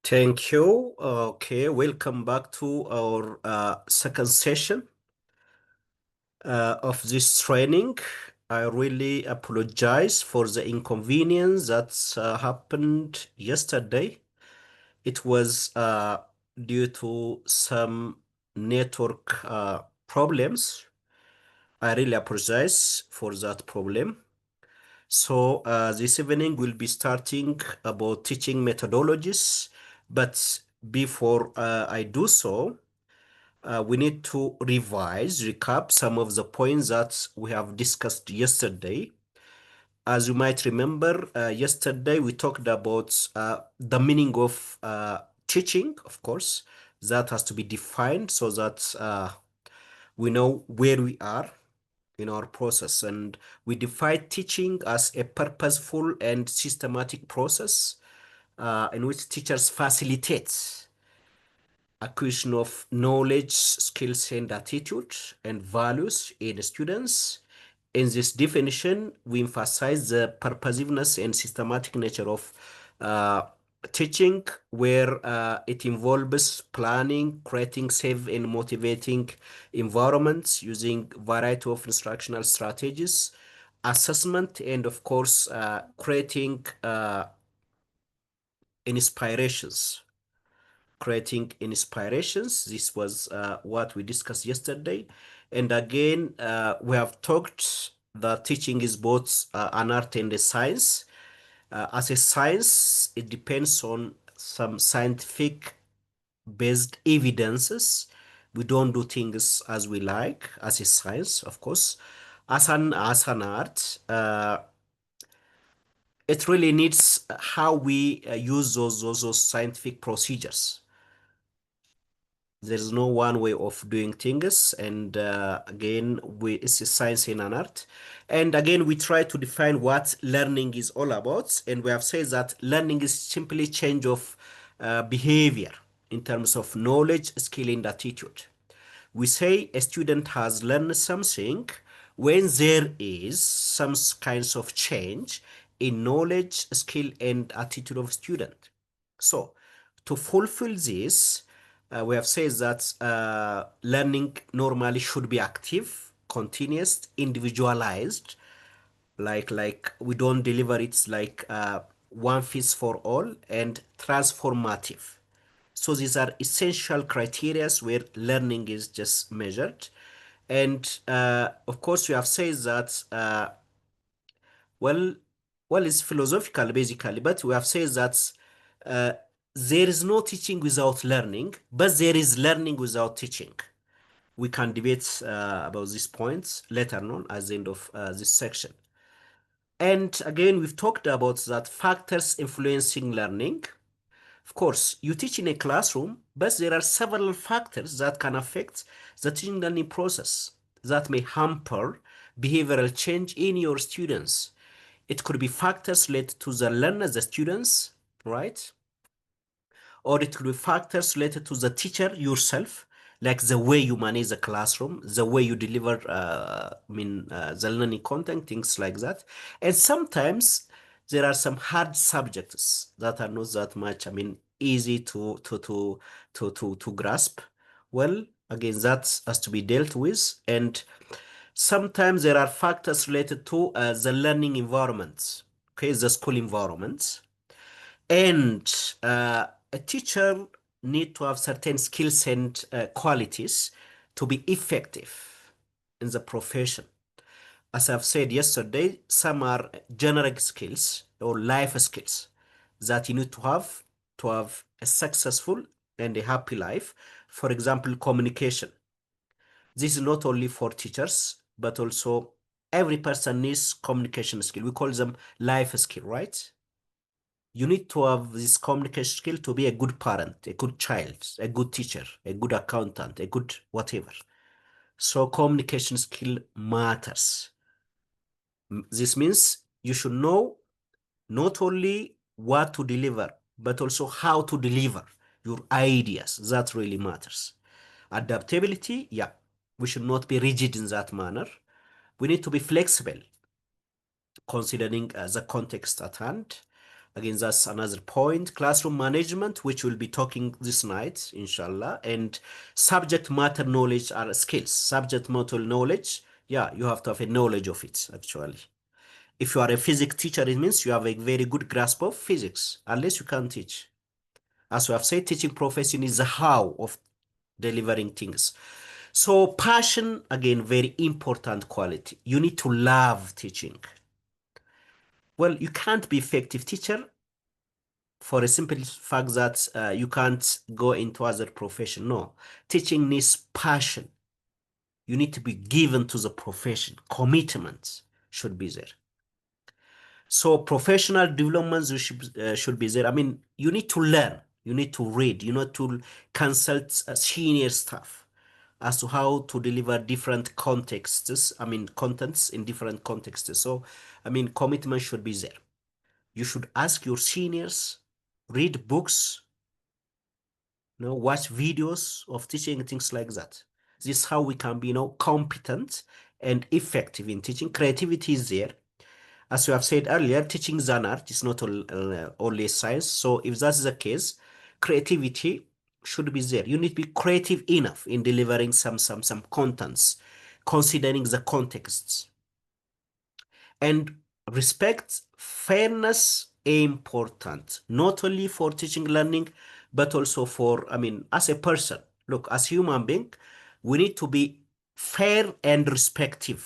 Thank you. Okay, welcome back to our second session of this training. I really apologize for the inconvenience that happened yesterday. It was due to some network problems. I really apologize for that problem. So this evening we'll be starting about teaching methodologies, but before I do so, we need to recap some of the points that we have discussed yesterday. As you might remember, yesterday we talked about the meaning of teaching, of course, that has to be defined so that we know where we are in our process. And we define teaching as a purposeful and systematic process in which teachers facilitate acquisition of knowledge, skills, and attitude and values in students. In this definition, we emphasize the purposiveness and systematic nature of uh, teaching, where it involves planning, creating safe and motivating environments using variety of instructional strategies, assessment, and of course, creating inspirations creating inspirations. This was what we discussed yesterday. And again, we have talked that teaching is both an art and a science. As a science, it depends on some scientific based evidences. We don't do things as we like as a science, of course. As an art, it really needs how we use those scientific procedures. There's no one way of doing things, and again, it's a science and an art. And again, we try to define what learning is all about, and we have said that learning is simply change of behavior in terms of knowledge, skill, and attitude. We say a student has learned something when there is some kinds of change in knowledge, skill, and attitude of student. So, to fulfill this, we have said that learning normally should be active, continuous, individualized. Like we don't deliver it like one fits for all, and transformative. So these are essential criteria where learning is just measured. And of course, we have said that, well, it's philosophical basically, but we have said that uh, there is no teaching without learning, but there is learning without teaching. We can debate about these points later on at the end of this section. And again, we've talked about that factors influencing learning. Of course, you teach in a classroom, but there are several factors that can affect the teaching learning process that may hamper behavioral change in your students. It could be factors related to the learners, the students, right? Or it could be factors related to the teacher yourself, like the way you manage the classroom, the way you deliver, the learning content, things like that. And sometimes there are some hard subjects that are not that much, easy to grasp. Well, again, that has to be dealt with. And sometimes there are factors related to the learning environments, okay, the school environments. And a teacher need to have certain skills and qualities to be effective in the profession. As I've said yesterday, some are generic skills or life skills that you need to have a successful and a happy life. For example, communication. This is not only for teachers, but also every person needs communication skill. We call them life skill, right? You need to have this communication skill to be a good parent, a good child, a good teacher, a good accountant, a good whatever. So communication skill matters. This means you should know not only what to deliver, but also how to deliver your ideas. That really matters. Adaptability, yeah, we should not be rigid in that manner. We need to be flexible considering the context at hand. Again, that's another point. Classroom management, which we'll be talking this night, inshallah, and subject matter knowledge are skills. Subject matter knowledge, yeah, you have to have a knowledge of it, actually. If you are a physics teacher, it means you have a very good grasp of physics, unless you can't teach. As we have said, teaching profession is the how of delivering things. So passion, again, very important quality. You need to love teaching. Well, you can't be effective teacher for a simple fact that you can't go into other profession. No, teaching needs passion. You need to be given to the profession. Commitment should be there. So professional development should be there. I mean, you need to learn. You need to read. You need to consult senior staff as to how to deliver different contexts. I mean, contents in different contexts. So, I mean, commitment should be there. You should ask your seniors, read books, watch videos of teaching, things like that. This is how we can be, competent and effective in teaching. Creativity is there. As you have said earlier, teaching is an art. It's not only a science. So if that's the case, creativity should be there. You need to be creative enough in delivering some contents, considering the contexts. And respect, fairness, important, not only for teaching learning, but also for, I mean, as a person. Look, as human being, we need to be fair and respectful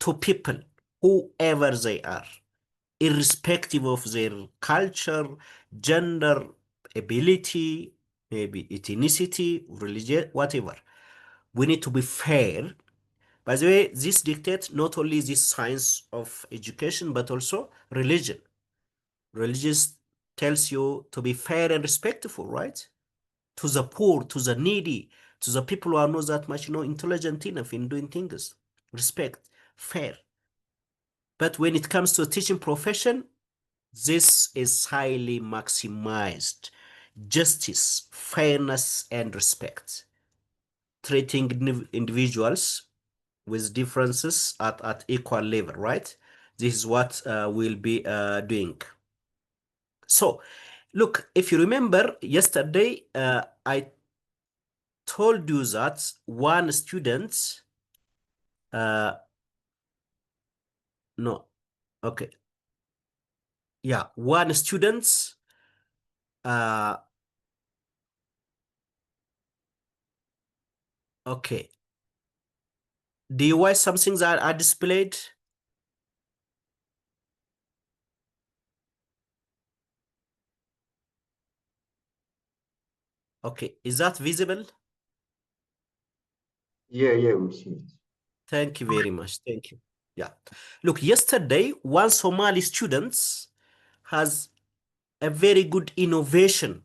to people, whoever they are, irrespective of their culture, gender, ability, maybe ethnicity, religion, whatever. We need to be fair. By the way, this dictates not only the science of education, but also religion. Religious tells you to be fair and respectful, right? To the poor, to the needy, to the people who are not that much, intelligent enough in doing things. Respect, fair. But when it comes to a teaching profession, this is highly maximized. Justice, fairness, and respect. Treating individuals with differences at equal level, right? This is what we'll be doing. So, look, if you remember yesterday, I told you that one student, uh, no, okay, yeah, one student, uh, okay, do you watch some things that are displayed? Okay, is that visible? Yeah, yeah, we see it. Thank you very much. Thank you. Yeah. Look, yesterday, one Somali student has a very good innovation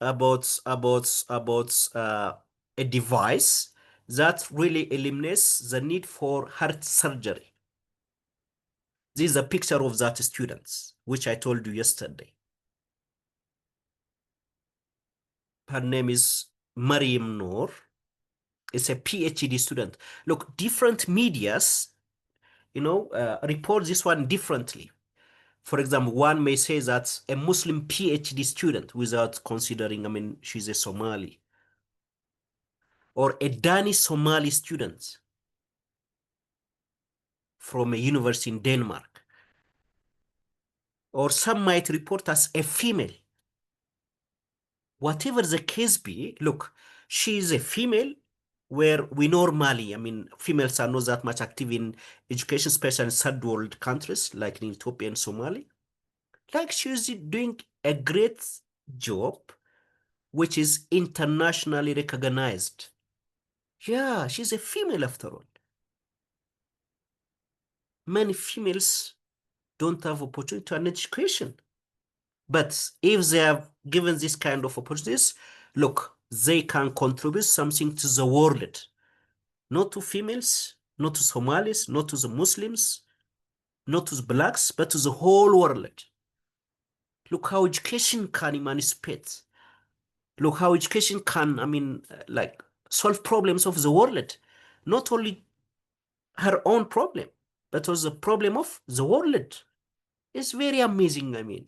about a device that really eliminates the need for heart surgery. This is a picture of that student, which I told you yesterday. Her name is Mariam Noor. It's a PhD student. Look, different medias, report this one differently. For example, one may say that a Muslim PhD student without considering, I mean, she's a Somali, or a Danish Somali student from a university in Denmark, or some might report as a female. Whatever the case be, look, she is a female where we normally, I mean, females are not that much active in education, especially in third world countries like in Ethiopia and Somalia. Like she's doing a great job, which is internationally recognized. Yeah, she's a female after all. Many females don't have opportunity to an education. But if they are given this kind of opportunities, look, they can contribute something to the world, not to females, not to Somalis, not to the Muslims, not to the blacks, but to the whole world. Look how education can emancipate. Look how education can, I mean, like solve problems of the world, not only her own problem, but also the problem of the world. It's very amazing, I mean.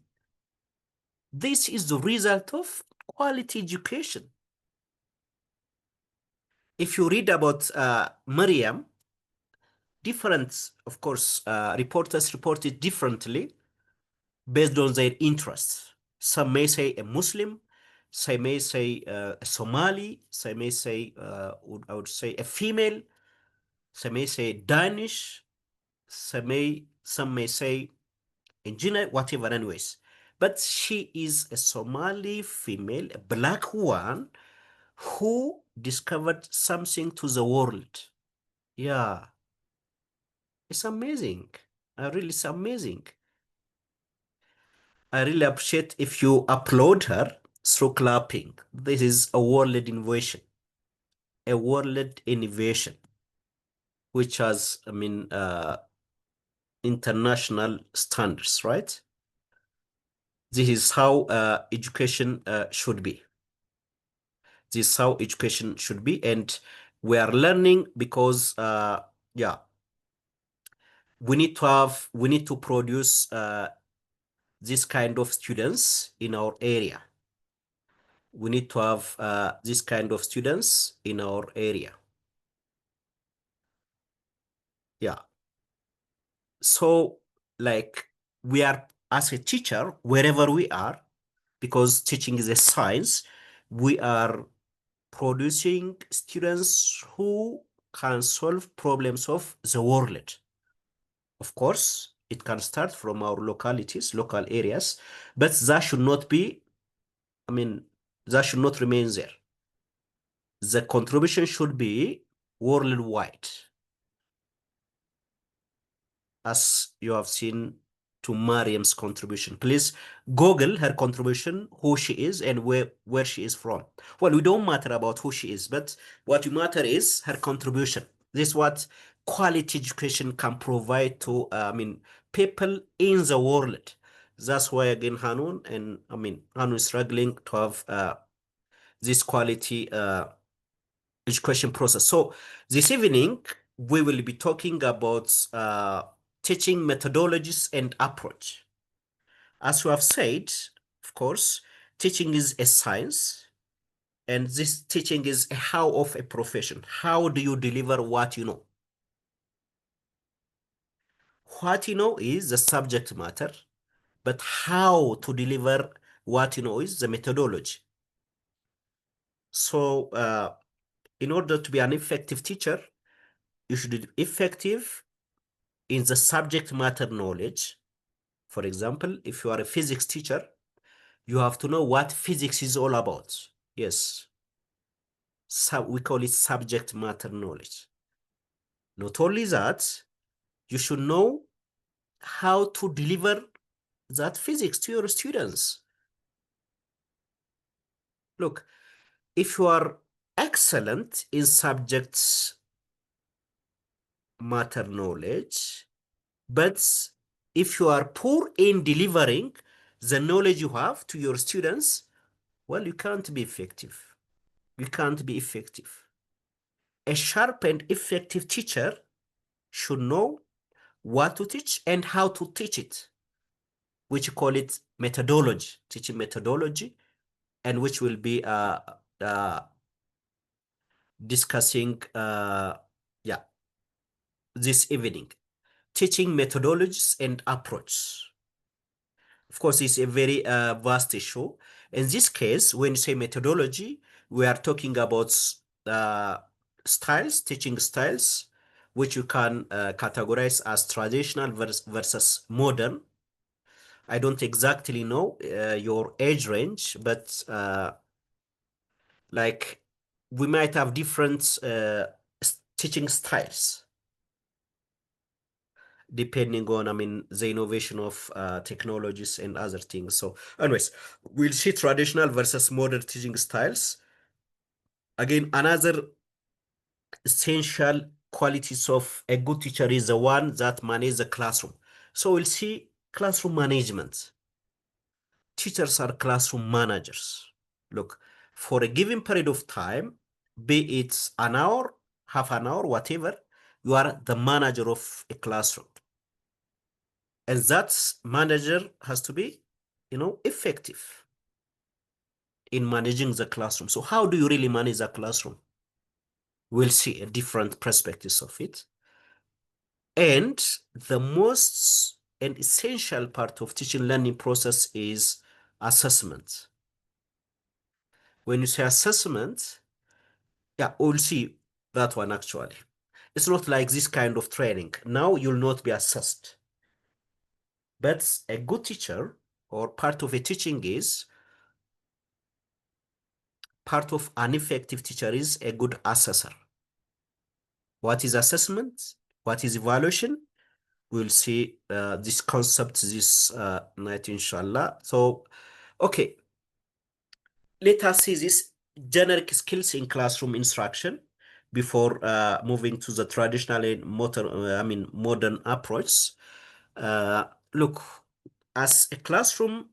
This is the result of quality education. If you read about Maryam, different, of course, reporters reported differently based on their interests. Some may say a Muslim, some may say a Somali, some may say, I would say, a female, some may say Danish, some may say engineer, whatever, anyways. But she is a Somali female, a black one, who discovered something to the world. Yeah, it's amazing. It's amazing. I really appreciate if you upload her through clapping. This is a world innovation, which has, international standards, right? This is how education should be. This is how education should be, and we are learning because, yeah, we need to produce this kind of students in our area. We need to have this kind of students in our area. Yeah. So, like, we are, as a teacher, wherever we are, because teaching is a science, we are producing students who can solve problems of the world. Of course, it can start from our localities, local areas, but that should not be, I mean, that should not remain there. The contribution should be worldwide, as you have seen to Mariam's contribution. Please Google her contribution, who she is and where she is from. Well, we don't matter about who she is, but what matter is her contribution. This is what quality education can provide to, people in the world. That's why again Hanun and Hanun is struggling to have this quality education process. So this evening, we will be talking about teaching methodologies and approach. As we have said, of course, teaching is a science, and this teaching is a how of a profession. How do you deliver what you know? What you know is the subject matter, but how to deliver what you know is the methodology. So, in order to be an effective teacher, you should be effective in the subject matter knowledge. For example, if you are a physics teacher, you have to know what physics is all about. Yes, we call it subject matter knowledge. Not only that, you should know how to deliver that physics to your students. Look, if you are excellent in subject matter knowledge, but if you are poor in delivering the knowledge you have to your students, well, you can't be effective. You can't be effective. A sharp and effective teacher should know what to teach and how to teach it, which call it methodology, teaching methodology, and which will be uh, discussing, yeah, this evening. Teaching methodologies and approach. Of course, it's a very vast issue. In this case, when you say methodology, we are talking about uh, styles, teaching styles, which you can categorize as traditional versus modern. I don't exactly know your age range, but like we might have different teaching styles depending on, the innovation of technologies and other things. So, anyways, we'll see traditional versus modern teaching styles. Again, another essential qualities of a good teacher is the one that manages the classroom. So we'll see classroom management. Teachers are classroom managers. Look, for a given period of time, be it an hour, half an hour, whatever, you are the manager of a classroom. And that manager has to be, effective. in managing the classroom. So how do you really manage a classroom? We'll see different perspectives of it. And the most and essential part of teaching learning process is assessment. When you say assessment, yeah, we'll see that one actually. It's not like this kind of training. Now you'll not be assessed. But a good teacher or part of a teaching is part of an effective teacher is a good assessor. What is assessment? What is evaluation? We'll see this concept this night, inshallah. So, okay, let us see this generic skills in classroom instruction before moving to the traditional and modern approach. Uh, Look, as a classroom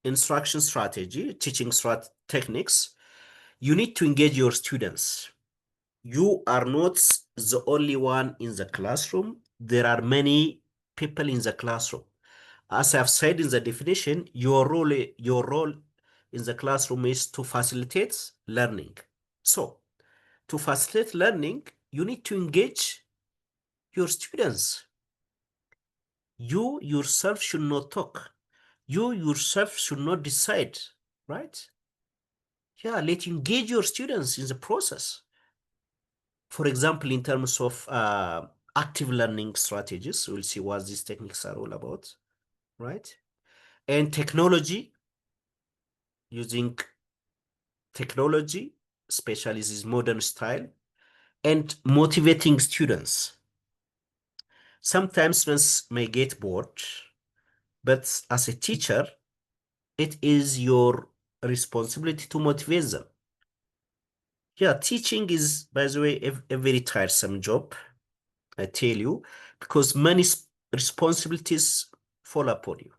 instruction strategy, techniques, you need to engage your students. You are not the only one in the classroom. There are many people in the classroom. As I've said in the definition, your role in the classroom is to facilitate learning. So, to facilitate learning, you need to engage your students. You yourself should not talk. You yourself should not decide, right? Yeah, let you engage your students in the process. For example, in terms of active learning strategies, we'll see what these techniques are all about, right? And technology, using technology, especially this modern style, and motivating students. Sometimes students may get bored, but as a teacher, it is your responsibility to motivate them. Yeah, teaching is, by the way, a very tiresome job, I tell you, because many responsibilities fall upon you.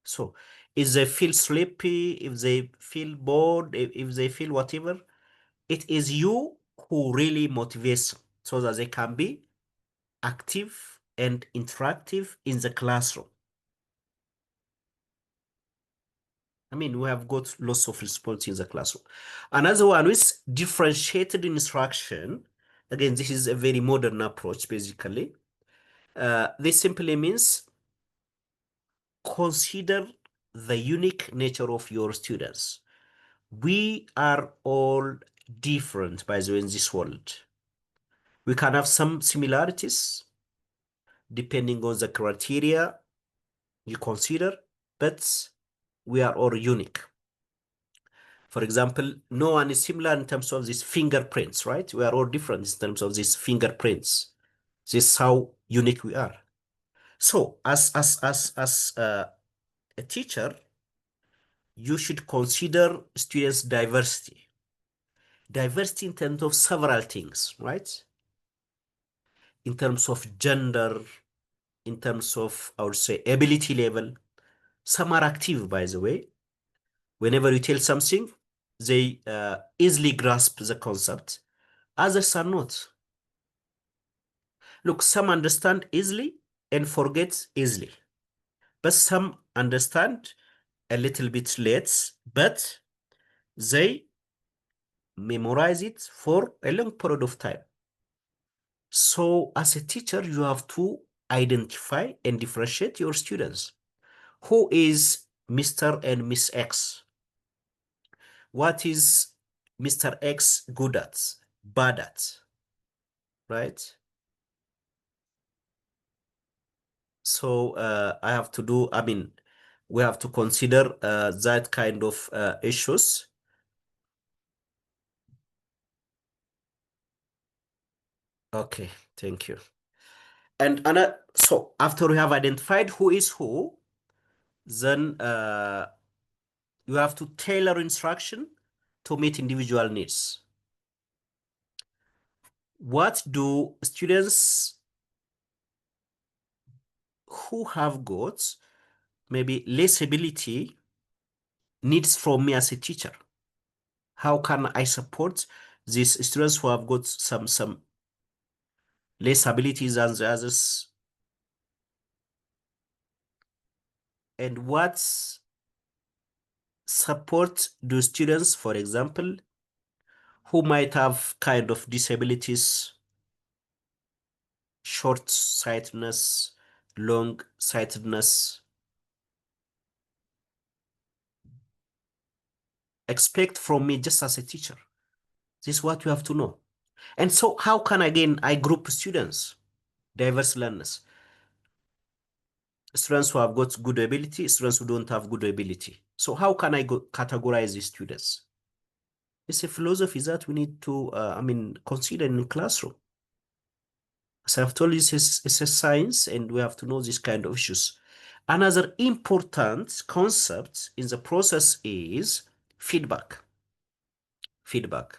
So if they feel sleepy, if they feel bored, if they feel whatever, it is you who really motivates them so that they can be active and interactive in the classroom. I mean, we have got lots of responsibility in the classroom. Another one is differentiated instruction. Again, this is a very modern approach, basically. This simply means consider the unique nature of your students. We are all different, by the way, in this world. We can have some similarities depending on the criteria you consider, but we are all unique. For example, no one is similar in terms of these fingerprints, right? We are all different in terms of these fingerprints. This is how unique we are. So, as a teacher, you should consider students' diversity. Diversity in terms of several things, right? In terms of gender, in terms of, I would say, ability level. Some are active, by the way. Whenever you tell something, they easily grasp the concept. Others are not. Look, some understand easily and forget easily, but some understand a little bit late, but they memorize it for a long period of time. So, as a teacher, you have to identify and differentiate your students. Who is Mr. and Miss X? What is Mr. X good at, bad at, right? So I have to do, I mean, we have to consider that kind of issues. Okay, thank you. So after we have identified who is who, then you have to tailor instruction to meet individual needs. What do students who have got maybe less ability needs from me as a teacher? How can I support these students who have got some less abilities than the others? And what support those students, for example, who might have kind of disabilities, short-sightedness, long-sightedness. Expect from me just as a teacher. This is what you have to know. And so how can, again, I group students, diverse learners? Students who have got good ability, students who don't have good ability. So how can I categorize these students? It's a philosophy that we need to, consider in the classroom. As I've told you, it's a science, and we have to know this kind of issues. Another important concept in the process is feedback. Feedback.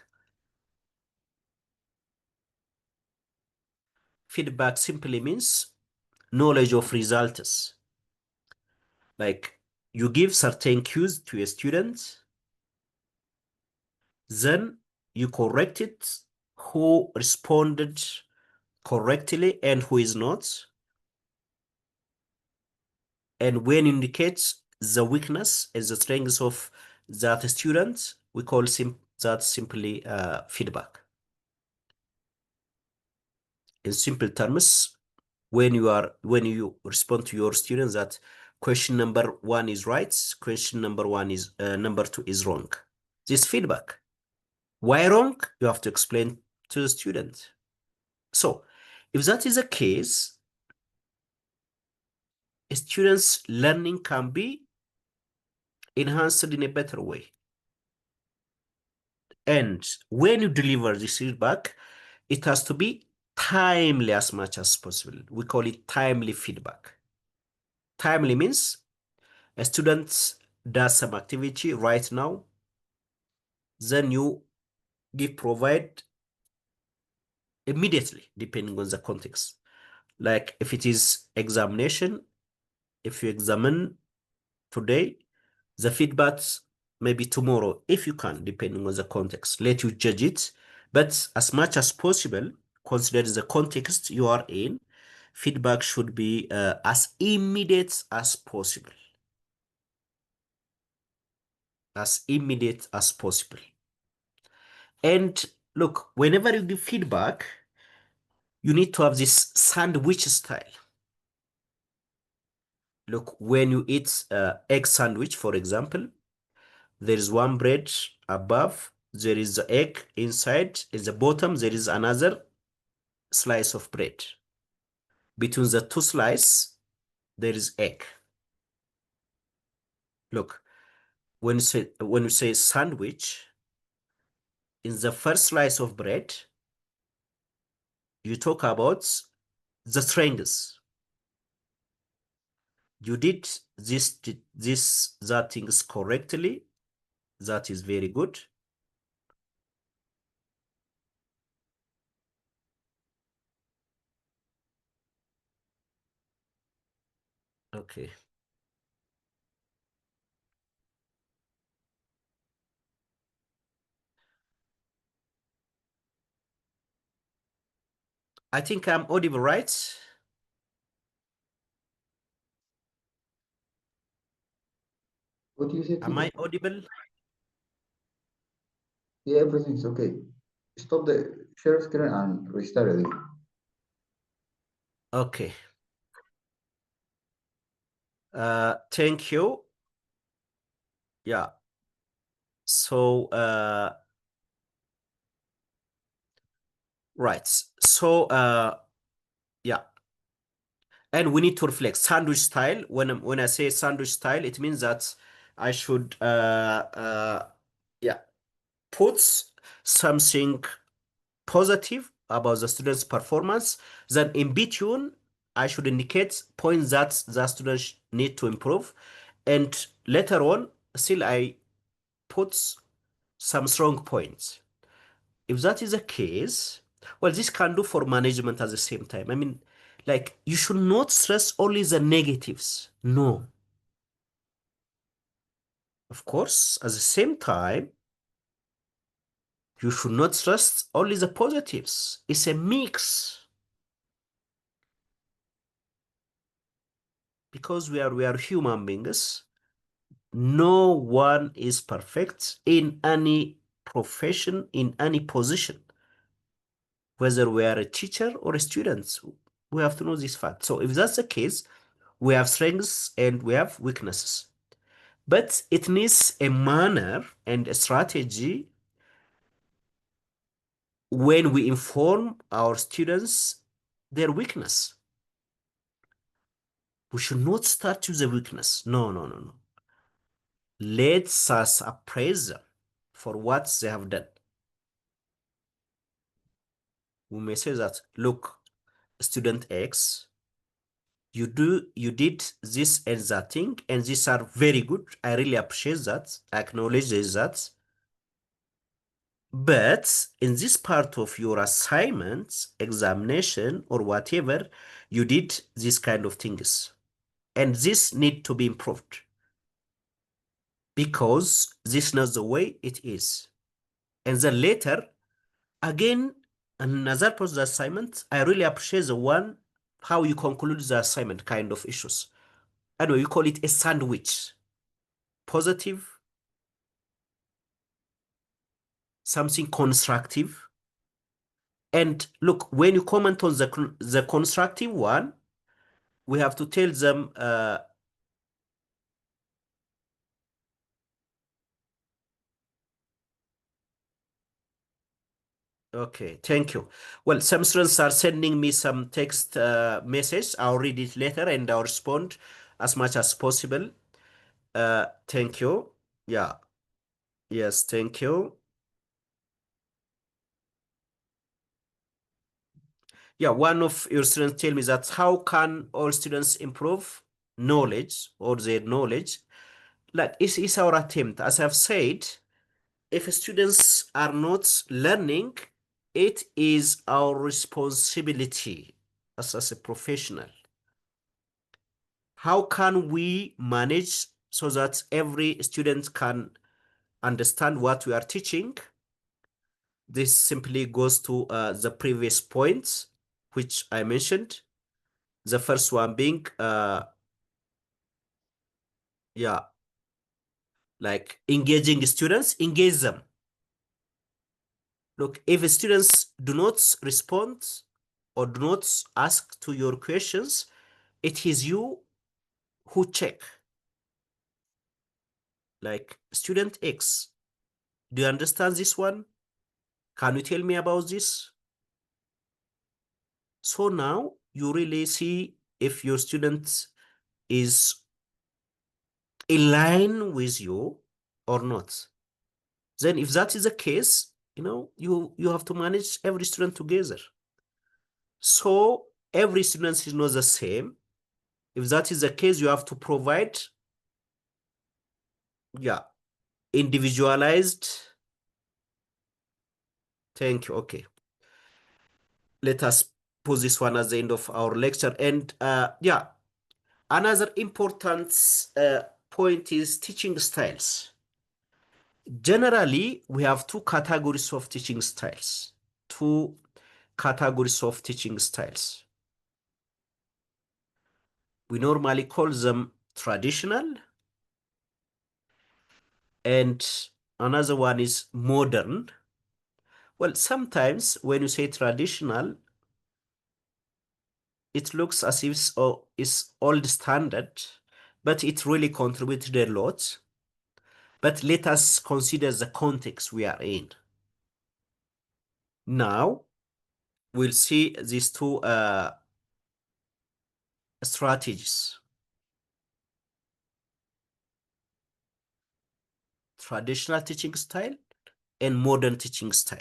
Feedback simply means knowledge of results. Like you give certain cues to a student, then you correct it, who responded correctly and who is not. And when indicates the weakness and the strengths of that student, we call that simply feedback. In simple terms, when you respond to your students that question number one is right, question number two is wrong. This feedback. Why wrong? You have to explain to the student. So, if that is the case, a student's learning can be enhanced in a better way. And when you deliver this feedback, it has to be timely as much as possible. We call it timely feedback. Timely means a student does some activity right now, then you provide immediately, depending on the context. Like if it is examination, if you examine today, the feedbacks maybe tomorrow, if you can, depending on the context. Let you judge it. But as much as possible, consider the context you are in, feedback should be as immediate as possible. As immediate as possible. And look, whenever you give feedback, you need to have this sandwich style. Look, when you eat egg sandwich, for example, there is one bread above, there is the egg inside, in the bottom, there is another slice of bread. Between the two slices, there is egg. Look, when you say sandwich, in the first slice of bread, you talk about the strengths. You did that things correctly. That is very good. Okay. I think I'm audible, right? What do you say, Am teacher? I audible? Yeah, everything's okay. Stop the share screen and restart it. Okay. Thank you. Yeah. So, right. So, yeah. And we need to reflect sandwich style. When I say sandwich style, it means that I should, yeah, put something positive about the student's performance. Then in between, I should indicate points that the students need to improve. And later on, still I put some strong points. If that is the case, well, this can do for management at the same time. I mean, like, you should not stress only the negatives. No. Of course, at the same time, you should not stress only the positives. It's a mix because we are human beings. No one is perfect in any profession, in any position, whether we are a teacher or a student. We have to know this fact. So if that's the case, we have strengths and we have weaknesses. But it needs a manner and a strategy when we inform our students their weakness. We should not start with the weakness. No, no, no, no. Let us appraise them for what they have done. We may say that, look, student X, you did this and that thing, and these are very good. I really appreciate that. I acknowledge that. But in this part of your assignment, examination, or whatever, you did this kind of things. And this need to be improved because this is not the way it is. And then later, again, another part of the assignment, I really appreciate the one how you conclude the assignment kind of issues. I know you call it a sandwich. Positive, something constructive. And look, when you comment on the constructive one, we have to tell them, okay, thank you. Well, some students are sending me some text message. I'll read it later and I'll respond as much as possible. Thank you. Yeah, yes, thank you. Yeah, one of your students tell me that how can all students improve knowledge or their knowledge? Like, it's our attempt. As I've said, if students are not learning, it is our responsibility as a professional. How can we manage so that every student can understand what we are teaching? This simply goes to the previous points, which I mentioned. The first one being, yeah, like engaging students, engage them. Look, if students do not respond or do not ask to your questions, it is you who check. Like, student X, do you understand this one? Can you tell me about this? So now you really see if your student is in line with you or not. Then if that is the case, you have to manage every student together. So every student is not the same. If that is the case, you have to provide, yeah, individualized. Thank you. Okay. Let us put this one at the end of our lecture. And yeah, another important point is teaching styles. Generally, we have two categories of teaching styles. Two categories of teaching styles. We normally call them traditional, and another one is modern. Well, sometimes when you say traditional, it looks as if it's old standard, but it really contributed a lot. But let us consider the context we are in. Now, we'll see these two strategies. Traditional teaching style and modern teaching style.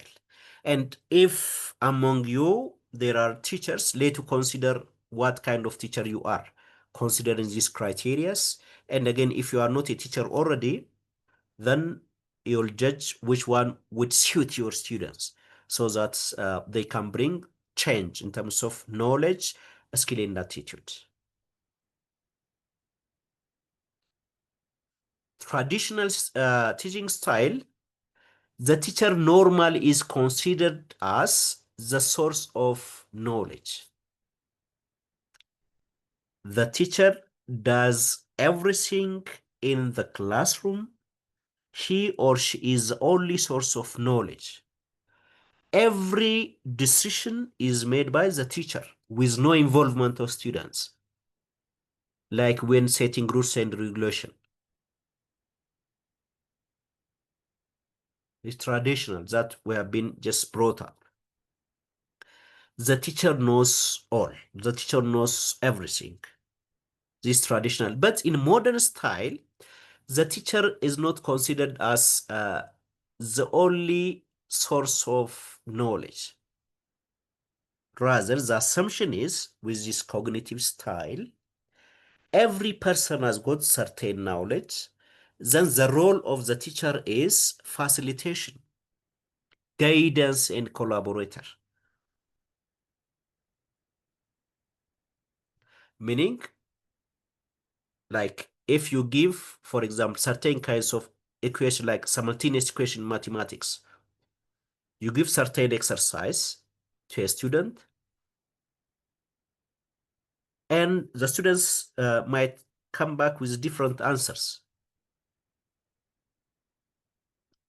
And if among you there are teachers, let you consider what kind of teacher you are, considering these criterias. And again, if you are not a teacher already, then you'll judge which one would suit your students so that they can bring change in terms of knowledge, skill, and attitude. Traditional teaching style, the teacher normally is considered as the source of knowledge. The teacher does everything in the classroom, he or she is the only source of knowledge. Every decision is made by the teacher with no involvement of students, like when setting rules and regulation. It's traditional that we have been just brought up. The teacher knows all. The teacher knows everything. This is traditional. But in modern style, the teacher is not considered as the only source of knowledge. Rather, the assumption is with this cognitive style, every person has got certain knowledge. Then the role of the teacher is facilitation, guidance, and collaborator. Meaning, like if you give, for example, certain kinds of equation like simultaneous equation in mathematics, you give certain exercise to a student, and the students might come back with different answers.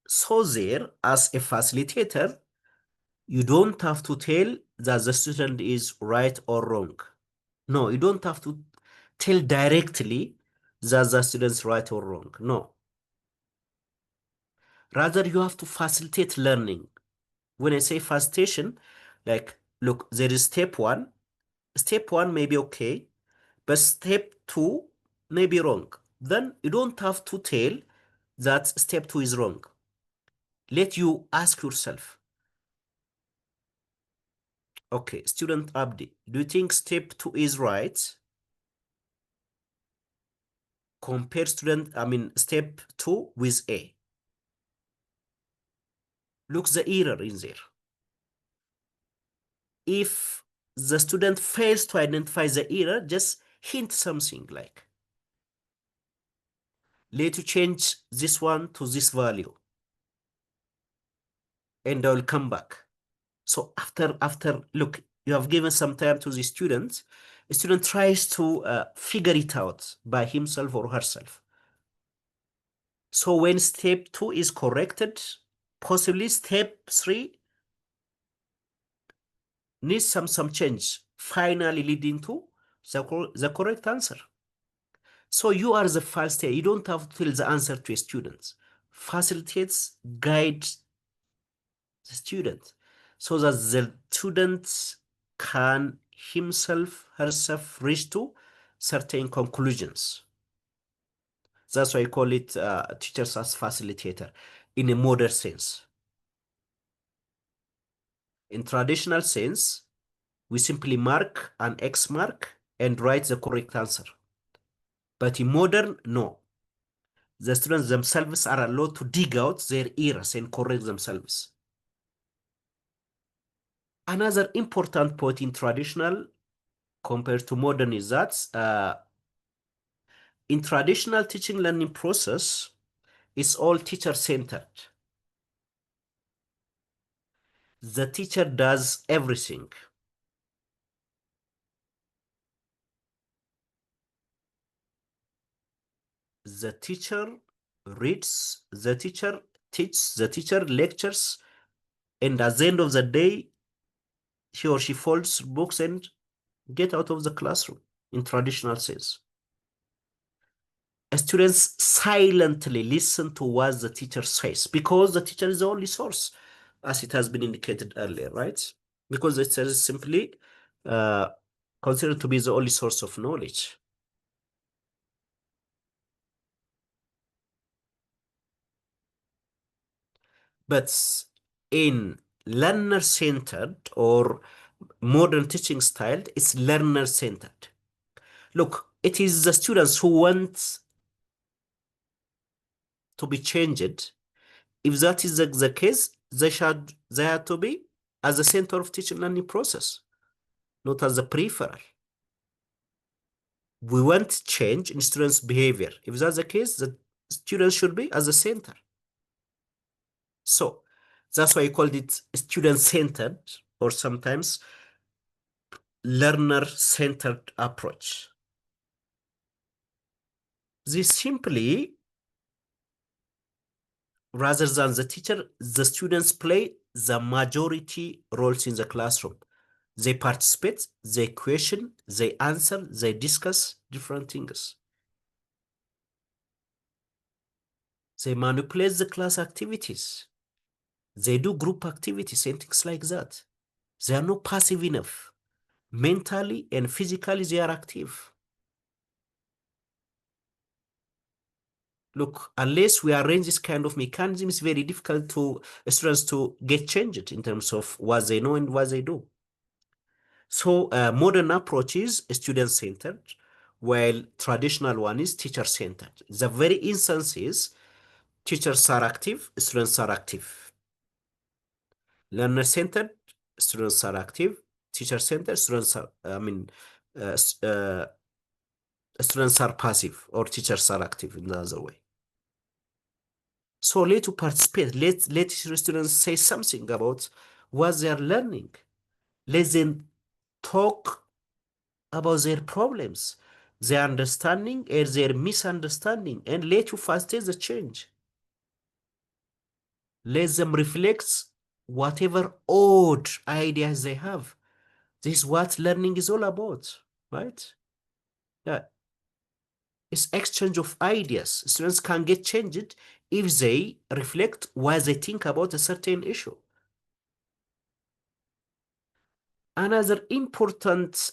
So there, as a facilitator, you don't have to tell that the student is right or wrong. No, you don't have to tell directly that the student's right or wrong. No. Rather, you have to facilitate learning. When I say facilitation, like, look, there is step one. Step one may be okay, but step two may be wrong. Then you don't have to tell that step two is wrong. Let you ask yourself, okay, student Abdi, do you think step two is right? Compare step two with A. Look the error in there. If the student fails to identify the error, just hint something like, let you change this one to this value, and I will come back. So after look, you have given some time to the student. The student tries to figure it out by himself or herself. So when step two is corrected, possibly step three needs some change, finally leading to the correct answer. So you are the facilitator. You don't have to tell the answer to a student. Facilitates, guides the student so that the student can himself, herself reach to certain conclusions. That's why I call it teachers as facilitator in a modern sense. In traditional sense, we simply mark an X mark and write the correct answer. But in modern, no. The students themselves are allowed to dig out their errors and correct themselves. Another important point in traditional compared to modern is that in traditional teaching learning process, it's all teacher-centered. The teacher does everything. The teacher reads, the teacher teaches, the teacher lectures, and at the end of the day, he or she folds books and get out of the classroom in traditional sense. Students silently listen to what the teacher says because the teacher is the only source, as it has been indicated earlier, right? Because it is simply uh, considered to be the only source of knowledge. But in learner-centered or modern teaching style, it's learner-centered. Look, it is the students who want to be changed. If that is the case, they have to be as the center of teaching learning process, not as a peripheral. We want change in students' behavior. If that's the case, the students should be as the center. So that's why I called it student-centered or sometimes learner-centered approach. This simply, rather than the teacher, the students play the majority roles in the classroom. They participate, they question, they answer, they discuss different things. They manipulate the class activities. They do group activities and things like that. They are not passive enough. Mentally and physically, they are active. Look, unless we arrange this kind of mechanism, it's very difficult to students to get changed in terms of what they know and what they do. So modern approach is student-centered, while traditional one is teacher-centered. The very instance is teachers are active, students are active. Learner-centered, students are active. Teacher-centered, uh, uh, students are passive or teachers are active in the other way. So let to participate. Let students say something about what they are learning. Let them talk about their problems, their understanding and their misunderstanding, and let you facilitate the change. Let them reflect whatever odd ideas they have. This is what learning is all about, right? Yeah, it's exchange of ideas. Students can get changed if they reflect what they think about a certain issue. Another important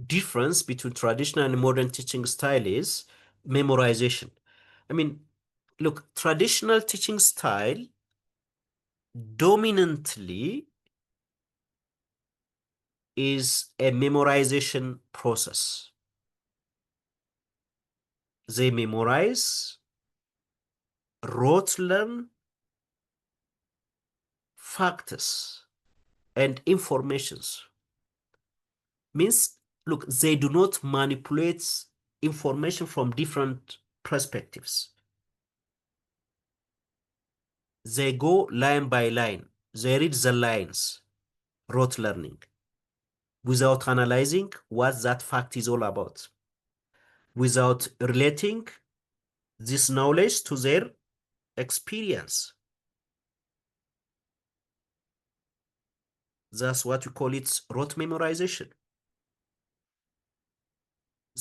difference between traditional and modern teaching style is memorization. I mean, look, traditional teaching style dominantly is a memorization process. They memorize, rote learn facts and informations. Means, look, they do not manipulate information from different perspectives. They go line by line. They read the lines, rote learning, without analyzing what that fact is all about, without relating this knowledge to their experience. That's what we call it rote memorization.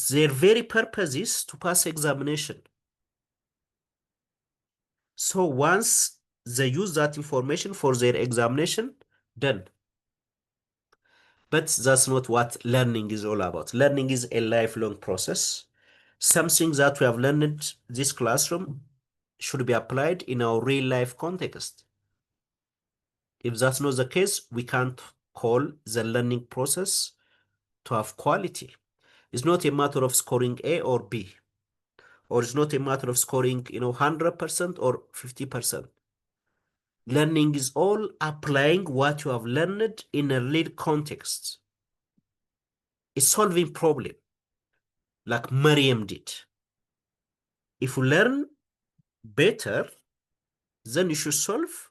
Their very purpose is to pass examination. So once they use that information for their examination, done. But that's not what learning is all about. Learning is a lifelong process. Something that we have learned this classroom should be applied in our real life context. If that's not the case, we can't call the learning process to have quality. It's not a matter of scoring A or B, or it's not a matter of scoring, 100% or 50%. Learning is all applying what you have learned in a real context. It's solving problem, like Miriam did. If you learn better, then you should solve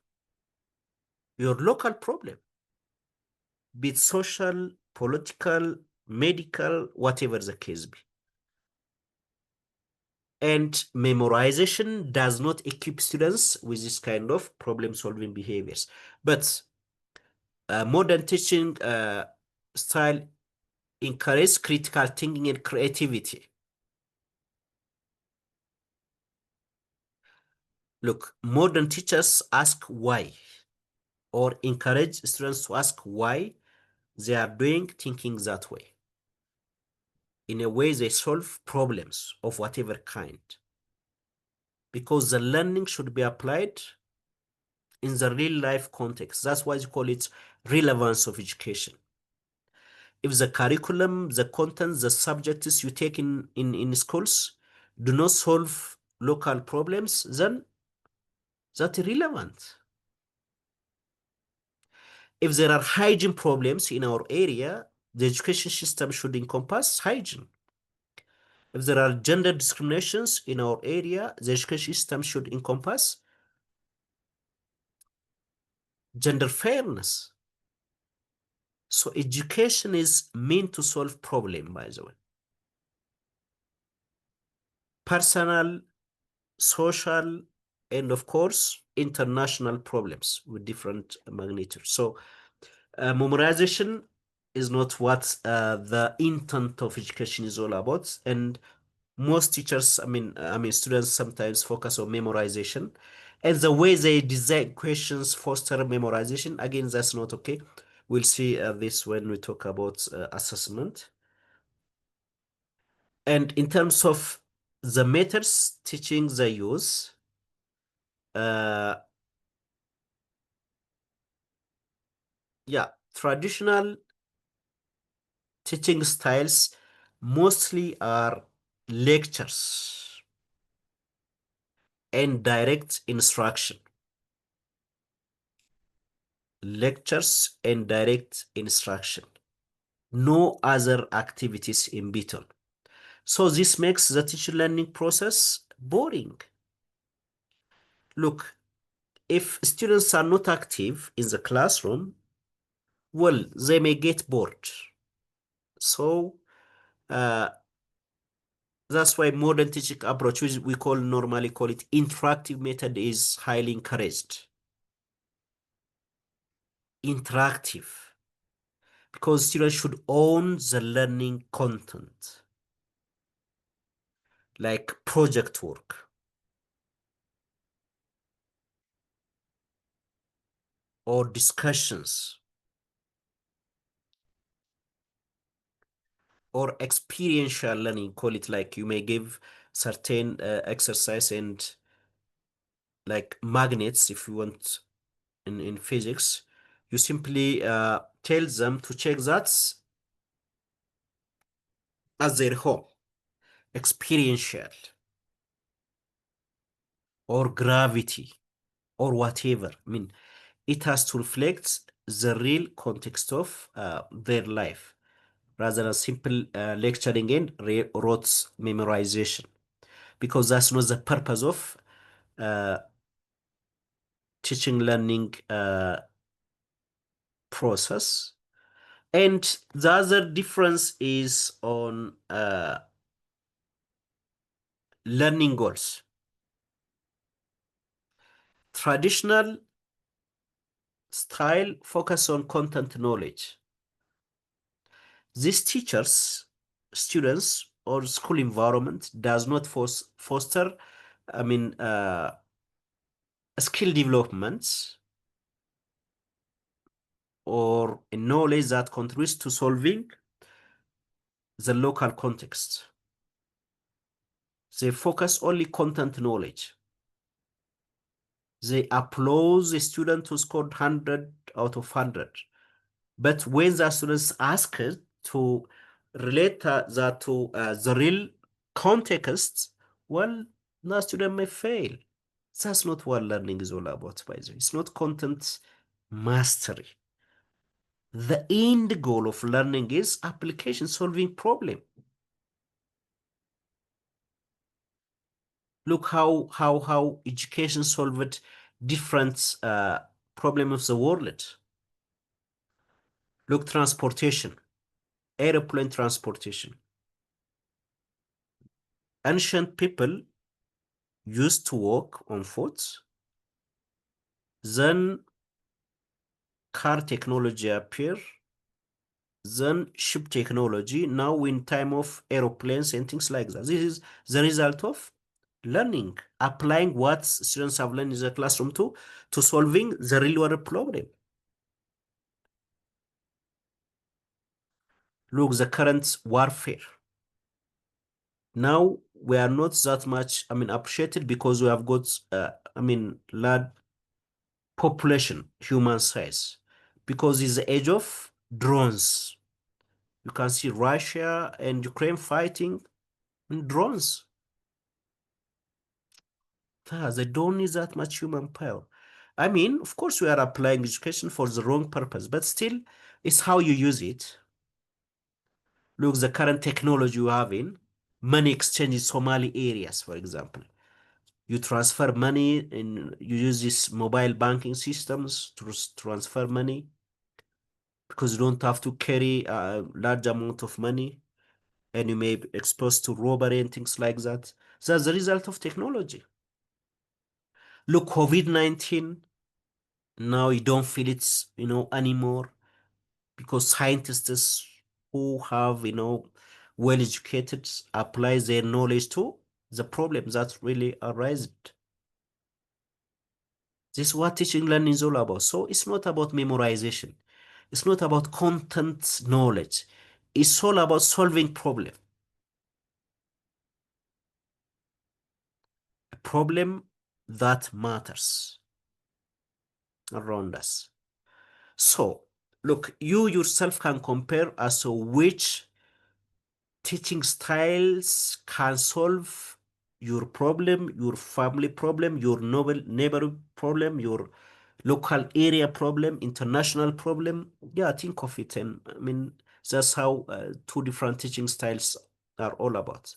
your local problem, be it social, political, medical, whatever the case be. And memorization does not equip students with this kind of problem-solving behaviors. But modern teaching style encourages critical thinking and creativity. Look, modern teachers ask why, or encourage students to ask why they are doing thinking that way. In a way, they solve problems of whatever kind. Because the learning should be applied in the real life context. That's why you call it relevance of education. If the curriculum, the content, the subjects you take in schools do not solve local problems, then that's irrelevant. If there are hygiene problems in our area, the education system should encompass hygiene. If there are gender discriminations in our area, the education system should encompass gender fairness. So education is meant to solve problem, by the way. personal, social, and of course, international problems with different magnitudes. So memorization is not what the intent of education is all about. And most teachers, I mean, students sometimes focus on memorization, and the way they design questions foster memorization. Again, that's not okay. We'll see this when we talk about assessment. And in terms of the methods teaching the use, uh, yeah, traditional teaching styles mostly are lectures and direct instruction. Lectures and direct instruction. No other activities in between. So this makes the teacher learning process boring. Look, if students are not active in the classroom, well, they may get bored. So uh, that's why modern teaching approach, which we normally call it interactive method, is highly encouraged. Interactive, because students should own the learning content, like project work or discussions or experiential learning, call it, like you may give certain exercise and like magnets, if you want, in physics, you simply tell them to check that as their home. Experiential or gravity or whatever. I mean, it has to reflect the real context of their life rather than simple lecturing and rote memorization, because that's not the purpose of uh, teaching learning process. And the other difference is on learning goals. Traditional style focus on content knowledge. These teachers, students, or school environment does not foster, I mean, skill development or a knowledge that contributes to solving the local context. They focus only content knowledge. They applaud the student who scored 100 out of 100. But when the students ask to relate that to the real context, well, the student may fail. That's not what learning is all about, by the way. It's not content mastery. The end goal of learning is application solving problem. Look how education solved different problem of the world. Look, transportation, airplane transportation. Ancient people used to walk on foot. Then car technology appear. Then ship technology. Now in time of aeroplanes and things like that. This is the result of learning, applying what students have learned in the classroom to solving the real world problem. Look, the current warfare. Now we are not that much, I mean, appreciated because we have got, I mean, large population, human size, because it's the age of drones. You can see Russia and Ukraine fighting in drones. They don't need that much human power. I mean, of course, we are applying education for the wrong purpose, but still, it's how you use it. Look, the current technology you have in money exchange in Somali areas, for example. You transfer money and you use these mobile banking systems to transfer money because you don't have to carry a large amount of money and you may be exposed to robbery and things like that. That's the result of technology. Look, COVID-19, now you don't feel it, anymore because scientists who have, well educated apply their knowledge to the problem that really arises. This is what teaching learning is all about. So it's not about memorization. It's not about content knowledge. It's all about solving problem. A problem that matters around us. So look, you yourself can compare as to which teaching styles can solve your problem, your family problem, your novel neighborhood problem, your local area problem, international problem. Yeah, think of it. And I mean, that's how two different teaching styles are all about.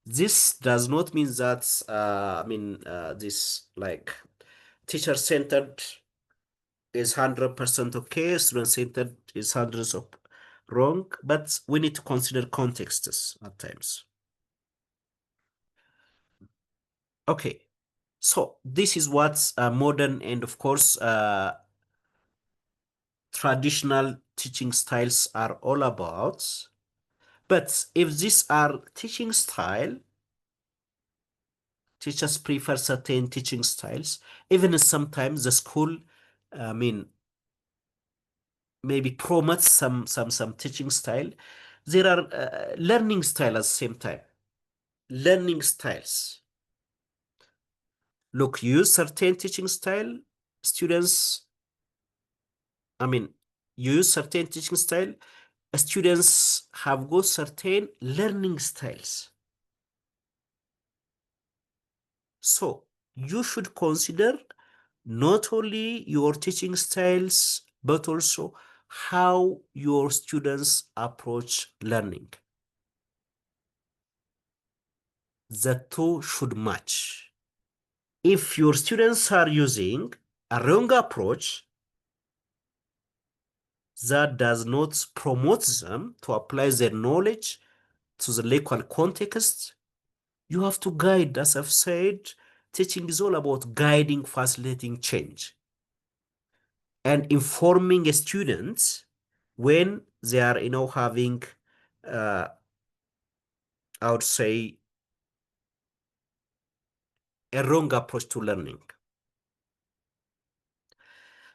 This does not mean that, this like teacher centered is 100% okay, student centered is hundreds of wrong, but we need to consider contexts at times. Okay, so this is what modern and of course traditional teaching styles are all about. But if these are teaching style, teachers prefer certain teaching styles. Even sometimes the school, I mean, maybe promotes some teaching style. There are learning style at the same time. Learning styles. Look, use certain teaching style. Students, I mean, use certain teaching style. Students have got certain learning styles. So you should consider not only your teaching styles, but also how your students approach learning. The two should match. If your students are using a wrong approach that does not promote them to apply their knowledge to the local context, you have to guide. As I've said, teaching is all about guiding, facilitating change, and informing students when they are, having, uh, I would say, a wrong approach to learning.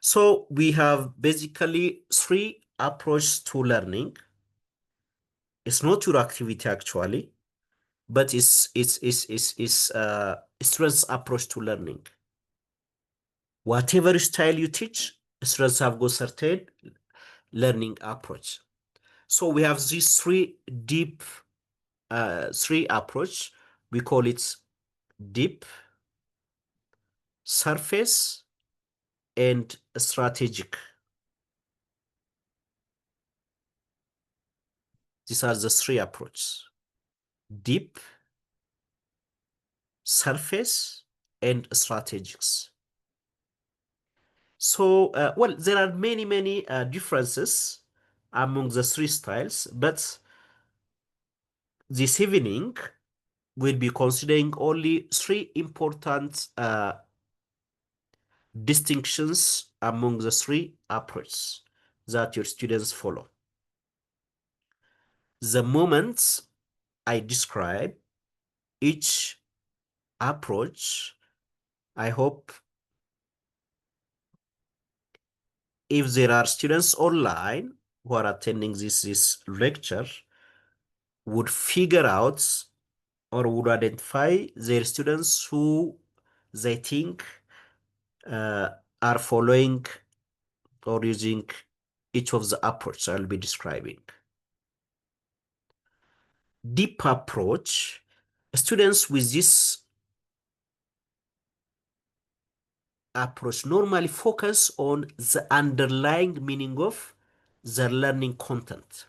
So we have basically three approaches to learning. It's not your activity actually, but it's students' approach to learning. Whatever style you teach, students have got certain learning approach. So we have these three approach. We call it deep, surface, and strategic. These are the three approaches: deep, surface, and strategics. So, well, there are many differences among the three styles, but this evening we'll be considering only three important distinctions among the three approaches that your students follow. The moment I describe each approach, I hope if there are students online who are attending this lecture would figure out or would identify their students who they think uh, are following or using each of the approach I'll be describing. Deep approach, students with this approach normally focus on the underlying meaning of the learning content.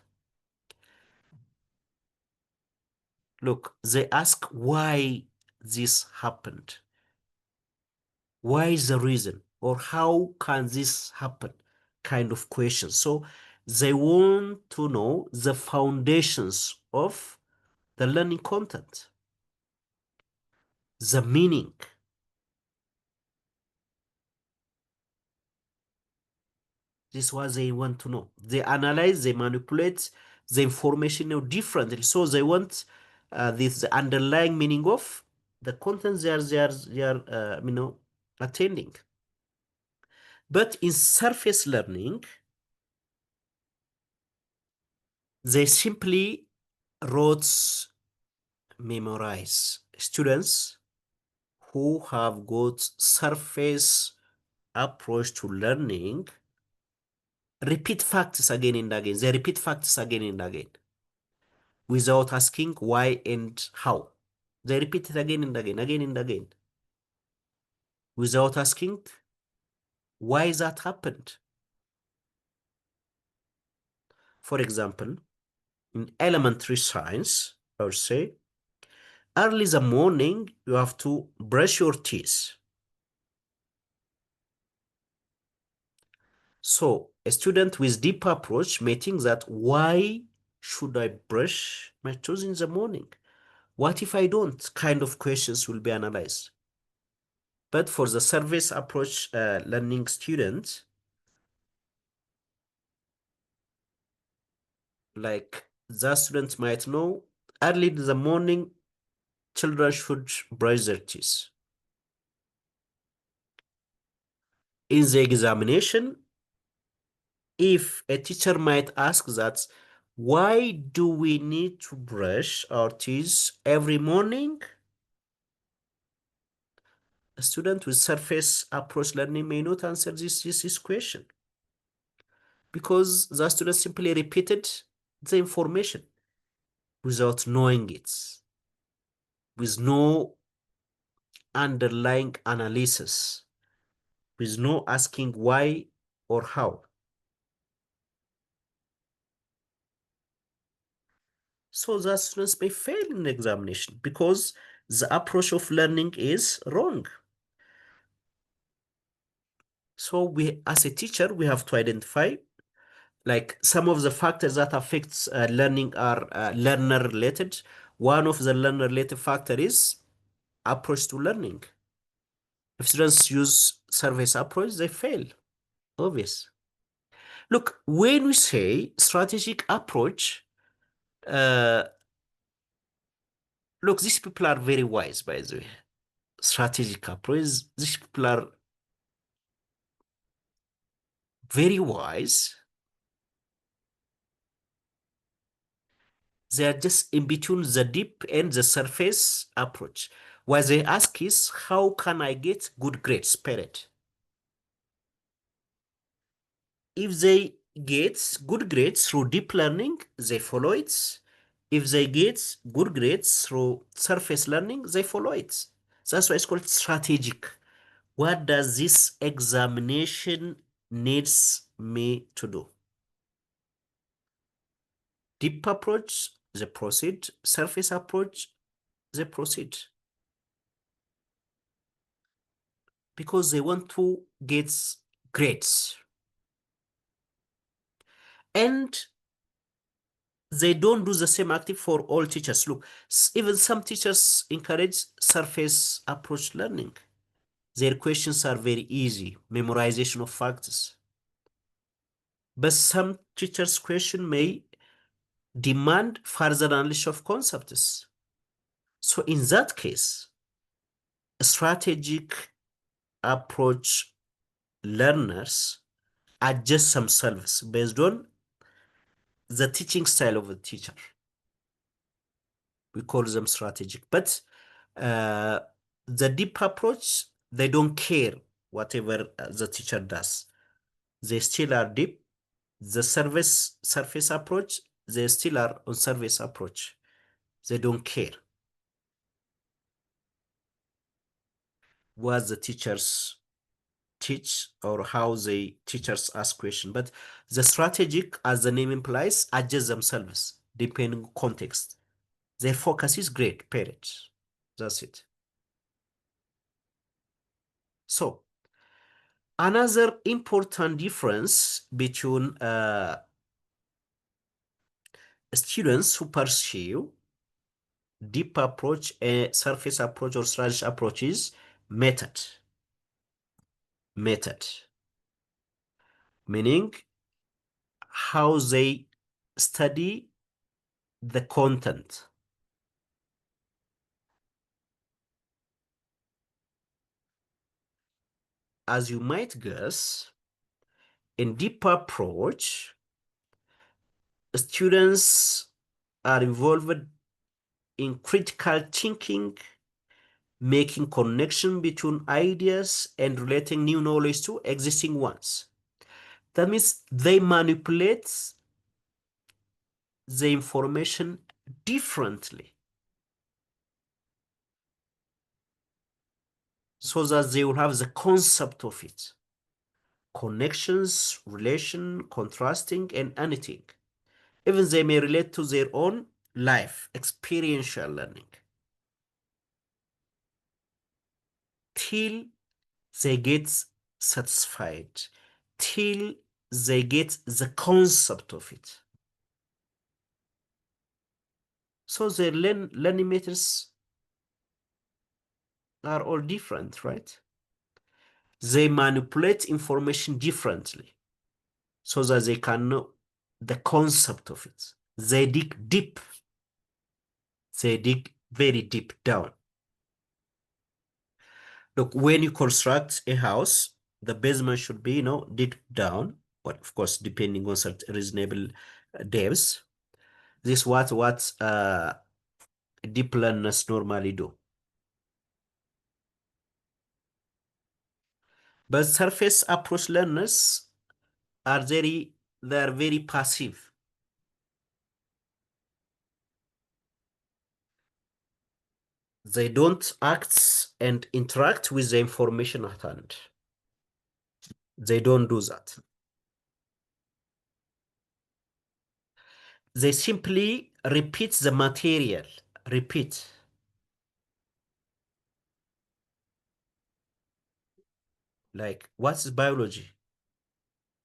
Look, they ask why this happened. Why is the reason? Or how can this happen? Kind of question. So they want to know the foundations of the learning content, the meaning. This is what they want to know. They analyze, they manipulate the information differently. So they want this the underlying meaning of the content they are attending. But in surface learning, they simply wrote memorize. Students who have got surface approach to learning repeat facts again and again. They repeat facts again and again without asking why and how. They repeat it again and again, without asking why that happened. For example, in elementary science, I would say, early in the morning, you have to brush your teeth. So a student with deep approach may think that why should I brush my teeth in the morning? What if I don't? Kind of questions will be analyzed. But for the service approach learning student, like the student might know early in the morning, children should brush their teeth. In the examination, if a teacher might ask that, why do we need to brush our teeth every morning? A student with surface approach learning may not answer this question because the student simply repeated the information without knowing it, with no underlying analysis, with no asking why or how. So the students may fail in the examination because the approach of learning is wrong. So we, as a teacher, we have to identify like some of the factors that affects learning are learner related. One of the learner related factor is approach to learning. If students use surface approach, they fail. Obvious. Look, when we say strategic approach, uh, look, these people are very wise, by the way. Strategic approach, these people are very wise. They are just in between the deep and the surface approach. What they ask is, how can I get good grades, parent? If they get good grades through deep learning, they follow it. If they get good grades through surface learning, they follow it. That's why it's called strategic. What does this examination needs me to do? Deep approach, they proceed. Surface approach, they proceed. Because they want to get grades. And they don't do the same active for all teachers. Look, even some teachers encourage surface approach learning. Their questions are very easy, memorization of facts. But some teachers' question may demand further analysis of concepts. So in that case, strategic approach learners adjust themselves based on the teaching style of the teacher. We call them strategic. But uh, the deep approach, they don't care whatever the teacher does. They still are deep. The surface approach, they still are on surface approach. They don't care what the teachers teach or how the teachers ask question. But the strategic, as the name implies, adjust themselves depending on context. Their focus is great, parents. That's it. So another important difference between students who pursue deep approach, a surface approach, or strategy approach is method. Method, meaning how they study the content. As you might guess, in deep approach, students are involved in critical thinking, making connection between ideas and relating new knowledge to existing ones. That means they manipulate the information differently so that they will have the concept of it. Connections, relation, contrasting, and anything. Even they may relate to their own life, experiential learning, till they get satisfied, till they get the concept of it. So the learning methods are all different, right? They manipulate information differently so that they can know the concept of it. They dig deep. They dig very deep down. Look, when you construct a house, the basement should be, dig down, but of course, depending on certain reasonable depths. This is what deep learners normally do. But surface approach learners they're very passive. They don't act and interact with the information at hand. They don't do that. They simply repeat the material. Repeat. Like, what's biology?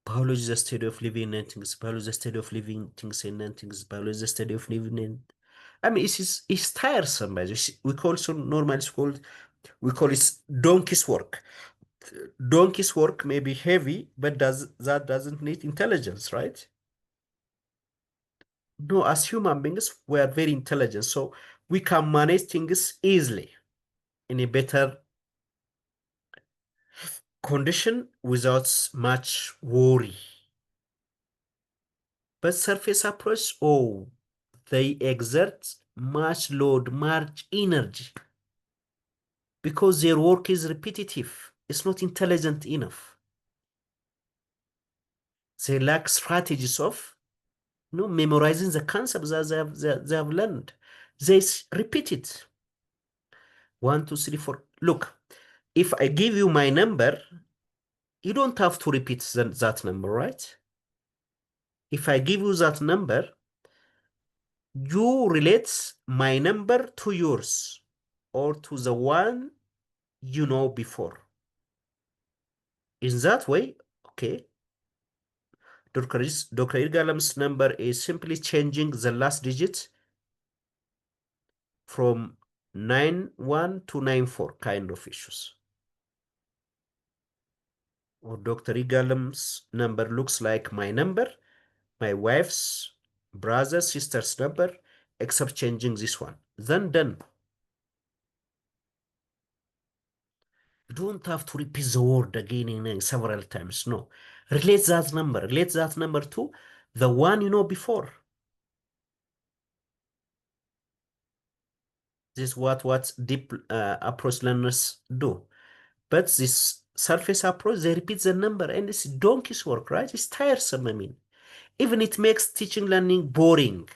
Biology is the study of living entities. Biology is the study of living things and entities. Biology is the study of living and I mean, it's tiresome. We call so normally it's called we call it donkey's work. Donkey's work may be heavy, but doesn't need intelligence, right? No, as human beings, we are very intelligent, so we can manage things easily in a better condition without much worry. But surface approach, oh, they exert much load, much energy because their work is repetitive. It's not intelligent enough. They lack strategies of memorizing the concepts that they have learned. They repeat it. 1, 2, 3, 4. Look, if I give you my number, you don't have to repeat that number, right? If I give you that number, you relate my number to yours or to the one you know before. In that way, okay, Dr. Irgalam's number is simply changing the last digit from 91 to 94 kind of issues. Or Dr. Igalam's number looks like my number, my wife's brother, sister's number, except changing this one. Then done. You don't have to repeat the word again and several times. No. Relate that number to the one you know before. This is what deep approach learners do. But this surface approach, they repeat the number and it's donkey's work, right? It's tiresome, I mean. Even it makes teaching learning boring.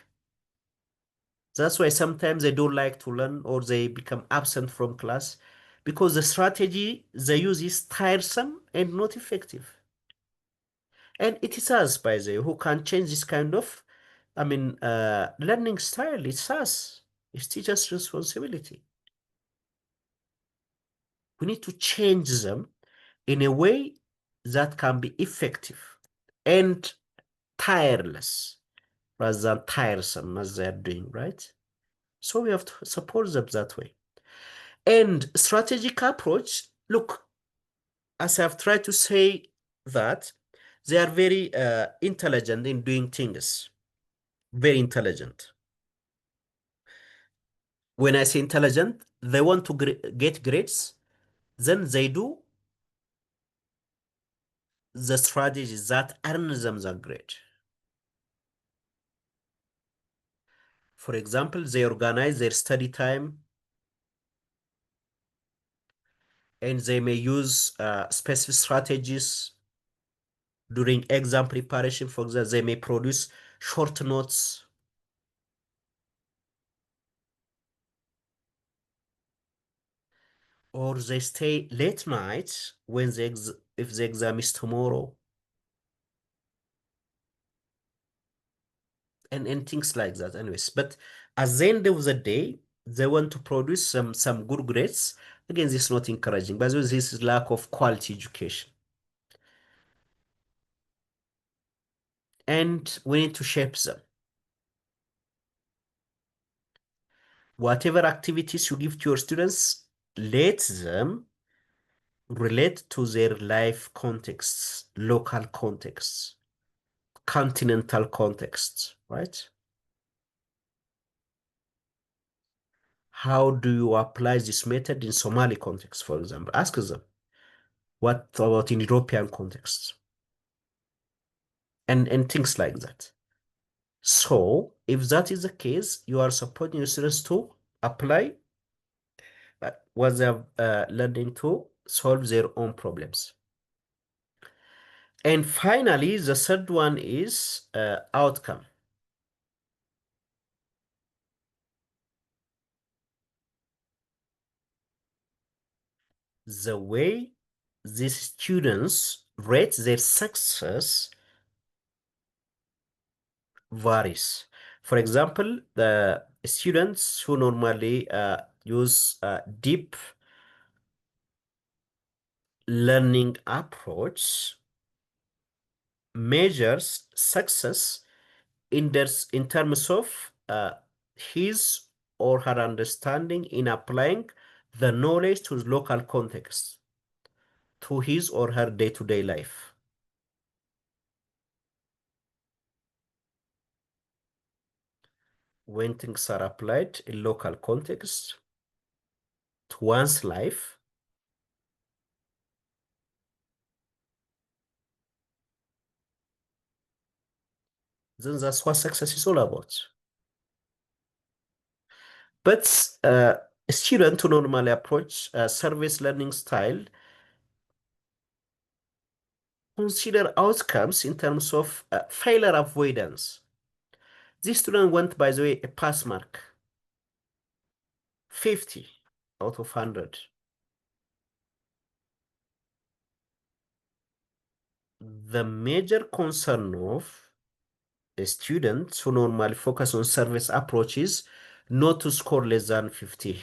That's why sometimes they don't like to learn or they become absent from class because the strategy they use is tiresome and not effective. And it is us, by the way, who can change this kind of, learning style. It's us. It's teachers' responsibility. We need to change them in a way that can be effective and tireless rather than tiresome as they're doing, right? So we have to support them that way. And strategic approach, look, as I've tried to say that they are very intelligent in doing things, very intelligent. When I say intelligent, they want to get grades, then they do the strategies that earn them the grade. For example, they organize their study time and they may use specific strategies during exam preparation. For example, they may produce short notes, or they stay late nights when if the exam is tomorrow, and things like that. Anyways, but at the end of the day, they want to produce some good grades. Again, this is not encouraging, but this is lack of quality education. And we need to shape them. Whatever activities you give to your students, let them relate to their life contexts, local contexts, continental contexts, right? How do you apply this method in Somali context, for example? Ask them. What about in European contexts? And things like that. So if that is the case, you are supporting your students to apply what they have learning to solve their own problems. And finally, the third one is outcome. The way these students rate their success varies. For example, the students who normally use deep learning approach measures success in terms of his or her understanding in applying the knowledge to local context, to his or her day-to-day life. When things are applied in local context to one's life, then that's what success is all about. But a student who normally approach a service learning style consider outcomes in terms of failure avoidance. This student went, by the way, a pass mark, 50 out of 100. The major concern of a student who normally focus on service approaches not to score less than 50,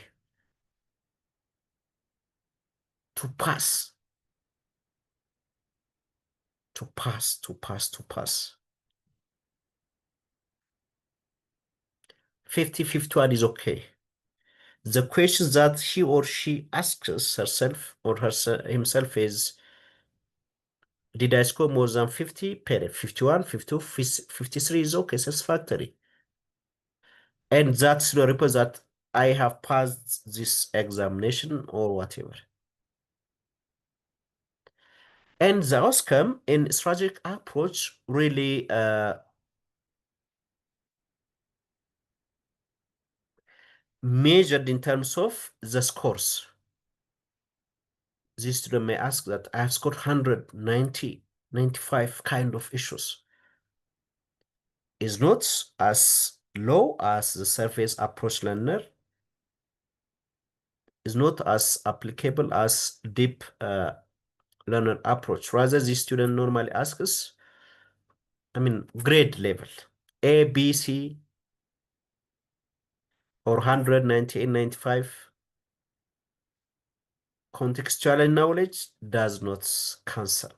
to pass, to pass, to pass, to pass. 50, 51 is okay. The question that he or she asks herself or himself is, did I score more than 50? Period. 51, 52, 53 is okay, satisfactory. And that's the report that I have passed this examination or whatever. And the outcome in strategic approach really measured in terms of the scores. This student may ask that I have scored 190, 95 kind of issues. Is not as low as the surface approach learner, is not as applicable as deep learner approach. Rather, the student normally asks, grade level, A, B, C, or 100, 98, 95. Contextual knowledge does not cancel.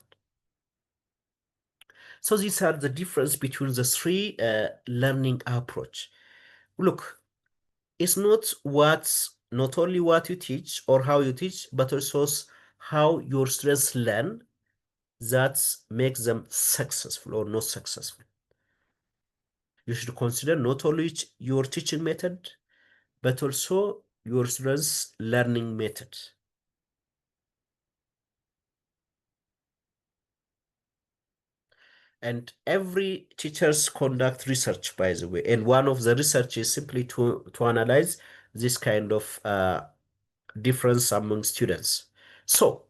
So these are the difference between the three learning approach. Look, it's not only what you teach or how you teach, but also how your students learn that makes them successful or not successful. You should consider not only your teaching method, but also your students' learning method. And every teachers conduct research, by the way, and one of the research is simply to analyze this kind of difference among students. So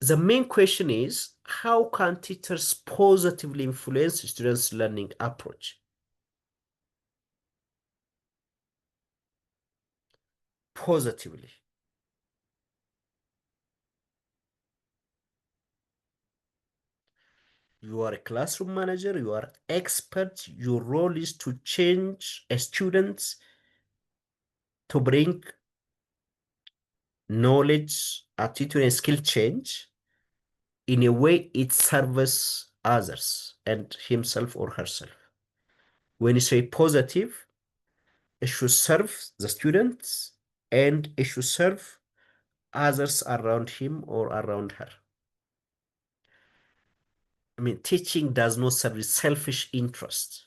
the main question is, how can teachers positively influence students' learning approach? Positively. You are a classroom manager, you are expert. Your role is to change a student, to bring knowledge, attitude, and skill change in a way it serves others and himself or herself. When you say positive, it should serve the students and it should serve others around him or around her. I mean, teaching does not serve selfish interest.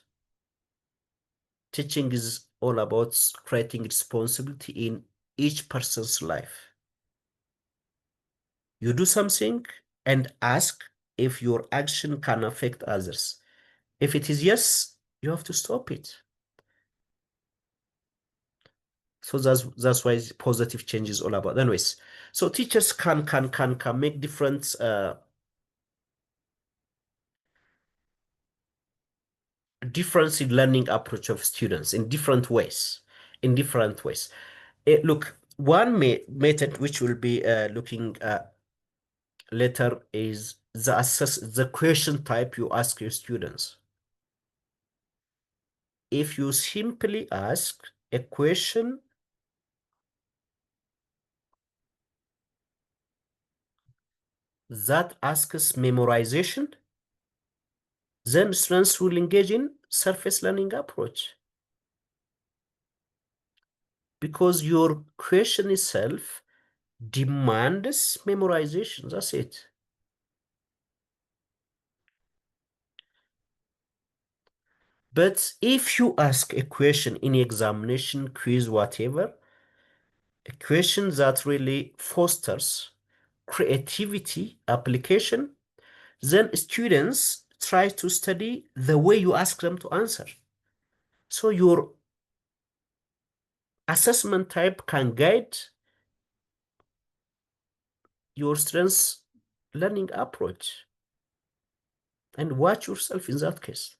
Teaching is all about creating responsibility in each person's life. You do something and ask if your action can affect others. If it is yes, you have to stop it. So that's why positive change is all about. Anyways, so teachers can make different difference in learning approach of students in different ways. In different ways. Look, one method which we'll be looking later is the question type you ask your students. If you simply ask a question that asks memorization, then students will engage in surface learning approach. Because your question itself demands memorization. That's it. But if you ask a question in examination, quiz, whatever, a question that really fosters creativity, application, then students try to study the way you ask them to answer. So your assessment type can guide your students' learning approach. And watch yourself in that case.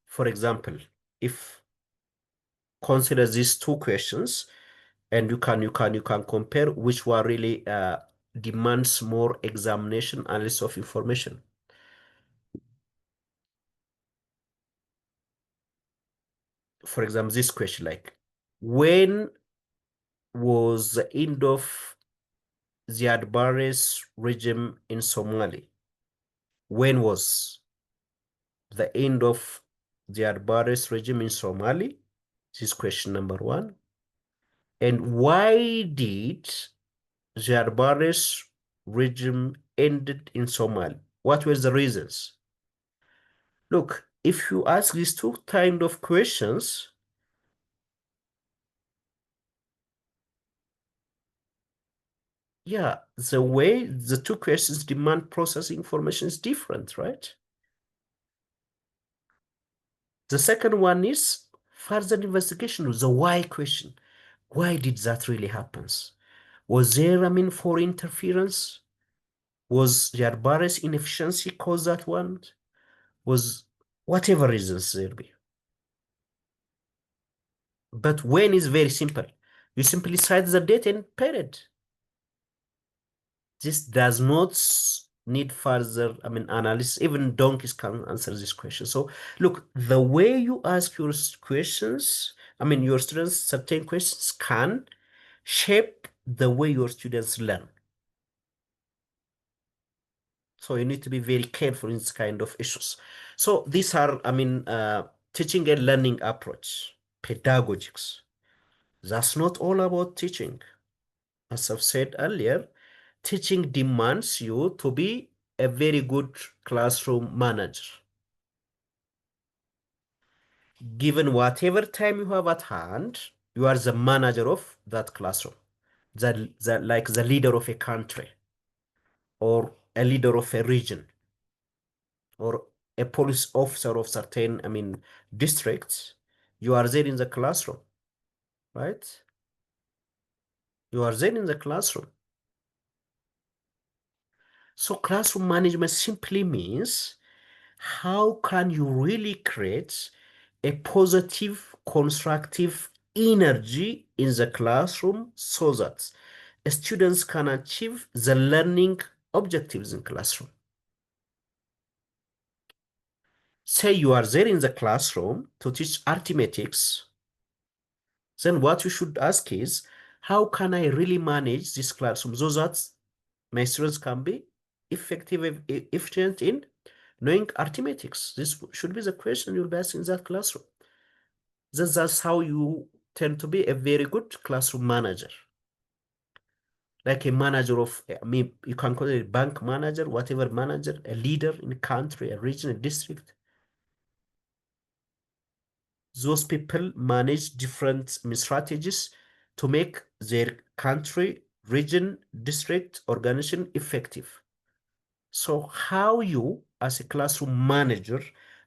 For example, if consider these two questions, and you can compare which one really demands more examination and less of information. For example, this question, like, when was the end of Ziad Barre's regime in Somalia? When was the end of Ziad Barre's regime in Somalia? This is question number one. And why did Ziad Barre's regime ended in Somalia? What were the reasons? Look, if you ask these two kind of questions, yeah, the way the two questions demand processing information is different, right? The second one is further investigation, the why question. Why did that really happen? Was there, I mean, foreign interference? Was Yarbares inefficiency cause that one? Was whatever reasons there be. But when is very simple. You simply cite the date and period. This does not need further, I mean, analysis. Even donkeys can answer this question. So look, the way you ask your questions, I mean, your students certain questions can shape the way your students learn. So you need to be very careful in this kind of issues. So these are, teaching and learning approach, pedagogics. That's not all about teaching. As I've said earlier, teaching demands you to be a very good classroom manager. Given whatever time you have at hand, you are the manager of that classroom, like the leader of a country or a leader of a region or a police officer of certain, districts. You are there in the classroom, right? You are there in the classroom. So classroom management simply means how can you really create a positive, constructive energy in the classroom so that students can achieve the learning objectives in classroom. Say you are there in the classroom to teach arithmetics, then what you should ask is, how can I really manage this classroom so that my students can be effective, efficient in knowing arithmetics? This should be the question you'll be asking in that classroom. That's how you tend to be a very good classroom manager. Like a manager of, you can call it a bank manager, whatever manager, a leader in a country, a region, a district. Those people manage different strategies to make their country, region, district, organization effective. So how you, as a classroom manager,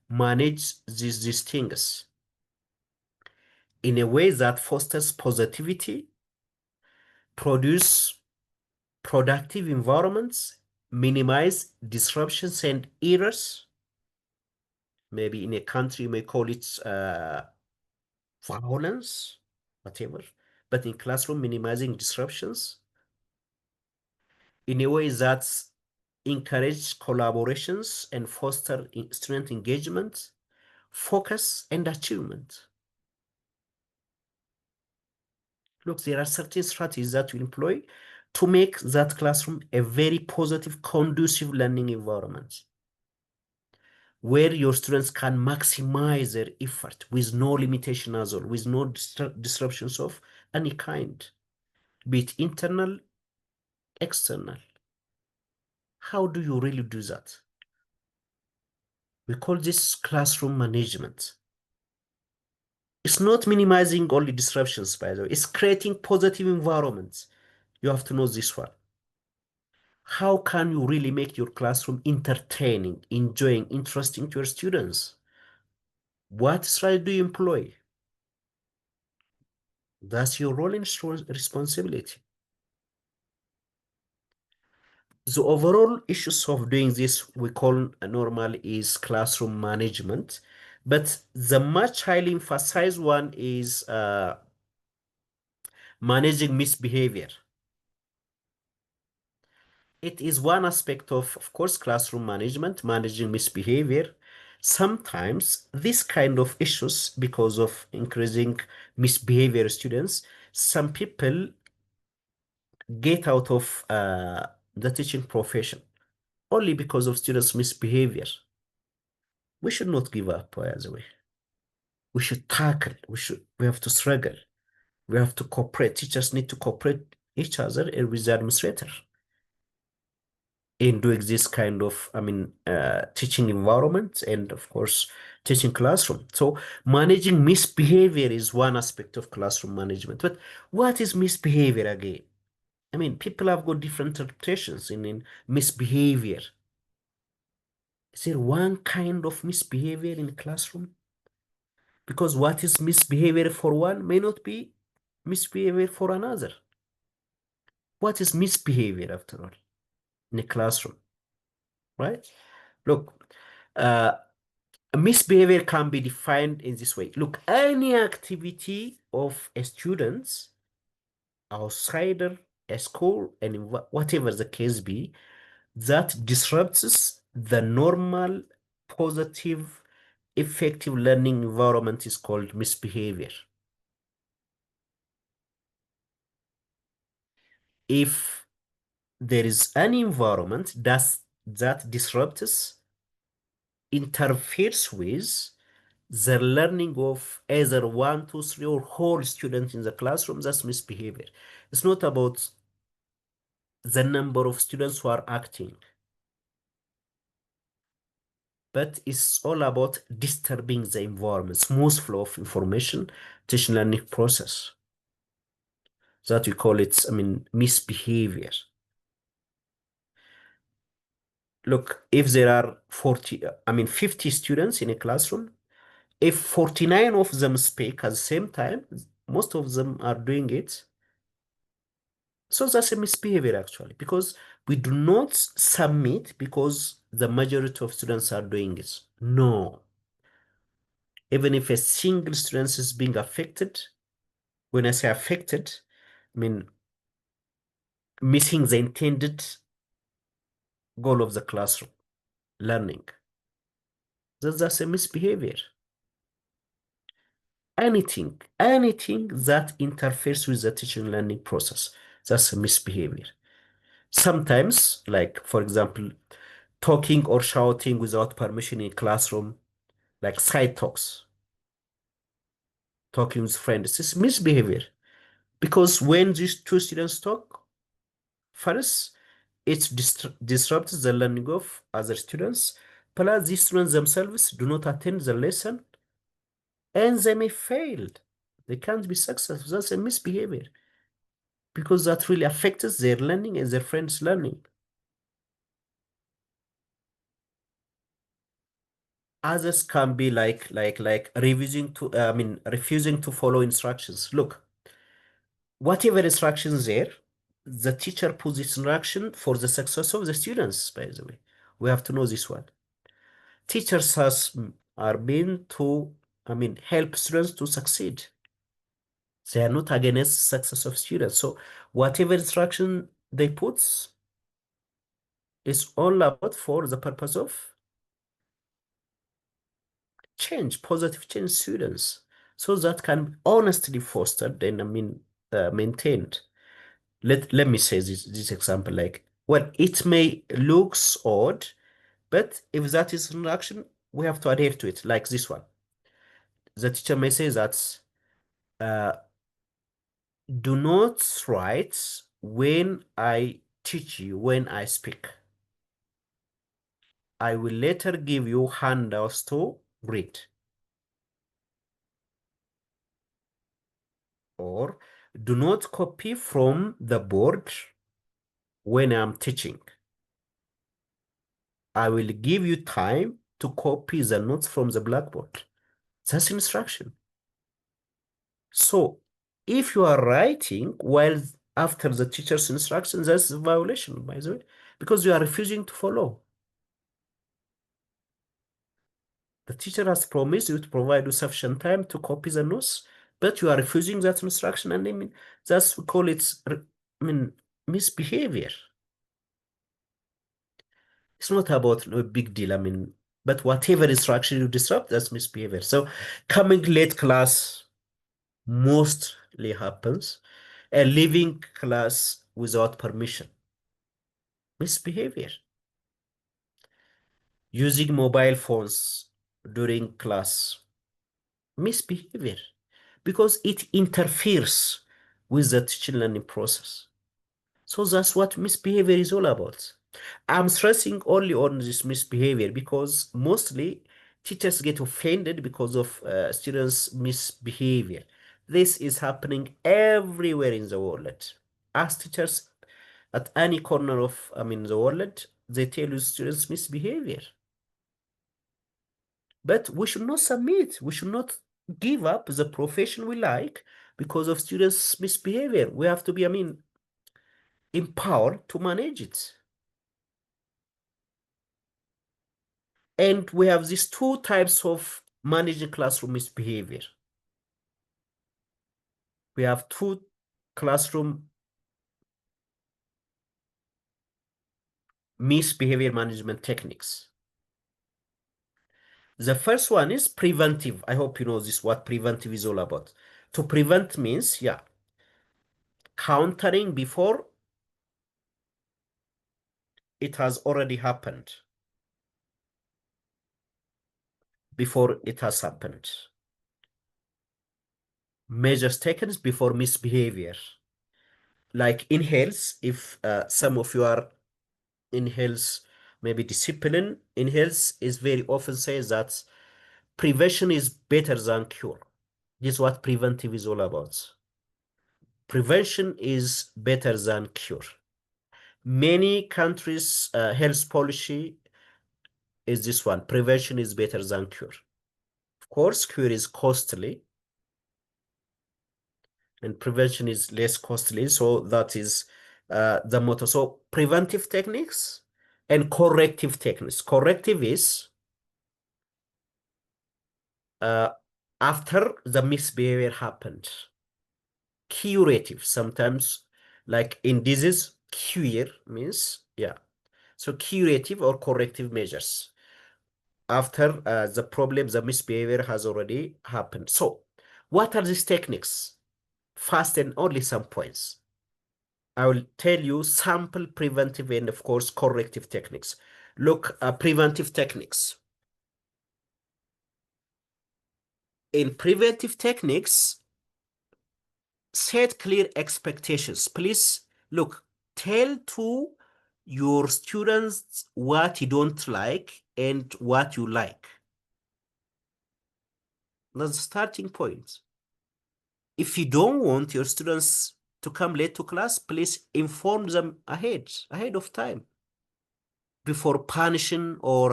manage these things in a way that fosters positivity, produce productive environments, minimize disruptions and errors. Maybe in a country, you may call it violence, whatever. But in classroom, minimizing disruptions in a way that encourage collaborations and foster student engagement, focus, and achievement. Look, there are certain strategies that we employ to make that classroom a very positive, conducive learning environment where your students can maximize their effort with no limitation at all, with no disruptions of any kind, be it internal, external. How do you really do that? We call this classroom management. It's not minimizing only disruptions, by the way. It's creating positive environments. You have to know this one. How can you really make your classroom entertaining, enjoying, interesting to your students? What strategy do you employ? That's your role and responsibility. The overall issues of doing this we call normal is classroom management, but the much highly emphasized one is managing misbehavior. It is one aspect of course, classroom management, managing misbehavior. Sometimes this kind of issues, because of increasing misbehavior students, some people get out of the teaching profession only because of students' misbehavior. We should not give up, by the way. We should tackle, we have to struggle. We have to cooperate. Teachers need to cooperate each other and with the administrator in doing this kind of, teaching environment and of course, teaching classroom. So managing misbehavior is one aspect of classroom management. But what is misbehavior again? People have got different interpretations in misbehavior. Is there one kind of misbehavior in the classroom? Because what is misbehavior for one may not be misbehavior for another. What is misbehavior after all in a classroom, right? Look, misbehavior can be defined in this way. Look, any activity of a student outside a school and whatever the case be, that disrupts the normal, positive, effective learning environment is called misbehavior. If there is an environment that disrupts, interferes with the learning of either one, two, three, or whole student in the classroom. That's misbehavior. It's not about the number of students who are acting, but it's all about disturbing the environment, smooth flow of information, teaching learning process. That we call it, misbehavior. Look, if there are 50 students in a classroom, if 49 of them speak at the same time, most of them are doing it. So that's a misbehavior actually, because we do not submit because the majority of students are doing it. No. Even if a single student is being affected, when I say affected, I mean missing the intended goal of the classroom, learning. That's a misbehavior. Anything that interferes with the teaching learning process, that's a misbehavior. Sometimes, like for example, talking or shouting without permission in classroom, like side talks, talking with friends, it's misbehavior. Because when these two students talk, first, it disrupts the learning of other students. Plus, these students themselves do not attend the lesson and they may fail. They can't be successful. That's a misbehavior because that really affects their learning and their friends' learning. Others can be like refusing to follow instructions. Look, whatever instructions there, the teacher puts this instruction for the success of the students, by the way. We have to know this one. Teachers are meant to, help students to succeed. They are not against success of students. So whatever instruction they put is all about for the purpose of change, positive change students. So that can be honestly fostered and maintained. Let me say this example like, well, it may looks odd, but if that is an action, we have to adhere to it, like this one. The teacher may say that uh, do not write when I teach you, when I speak. I will later give you handouts to read. Or do not copy from the board when I'm teaching. I will give you time to copy the notes from the blackboard. That's instruction. So if you are writing while after the teacher's instruction, that's a violation, by the way, because you are refusing to follow. The teacher has promised you to provide you sufficient time to copy the notes, but you are refusing that instruction, and that's we call it misbehavior. It's not about no big deal. But whatever instruction you disrupt, that's misbehavior. So coming late class mostly happens, and leaving class without permission, misbehavior. Using mobile phones during class, misbehavior, because it interferes with the teaching learning process. So that's what misbehavior is all about. I'm stressing only on this misbehavior because mostly teachers get offended because of students' misbehavior. This is happening everywhere in the world. As teachers at any corner of the world, they tell you students' misbehavior. But we should not submit. We should not give up the profession we like because of students' misbehavior. We have to be, empowered to manage it. And we have these two types of managing classroom misbehavior. We have two classroom misbehavior management techniques. The first one is preventive. I hope you know this, what preventive is all about. To prevent means, yeah, countering before it has already happened, before it has happened. Measures taken before misbehavior. Like in health, if some of you are in health, maybe discipline in health is very often says that prevention is better than cure. This is what preventive is all about. Prevention is better than cure. Many countries' health policy is this one. Prevention is better than cure. Of course, cure is costly and prevention is less costly. So that is the motto. So preventive techniques and corrective techniques. Corrective is uh, after the misbehavior happened. Curative, sometimes like in disease, cure means, yeah. So curative or corrective measures after the problem, the misbehavior has already happened. So what are these techniques? First and only some points. I will tell you sample preventive and of course corrective techniques. Look, preventive techniques. In preventive techniques, set clear expectations. Please look, tell to your students what you don't like and what you like. That's the starting point. If you don't want your students to come late to class, please inform them ahead of time before punishing or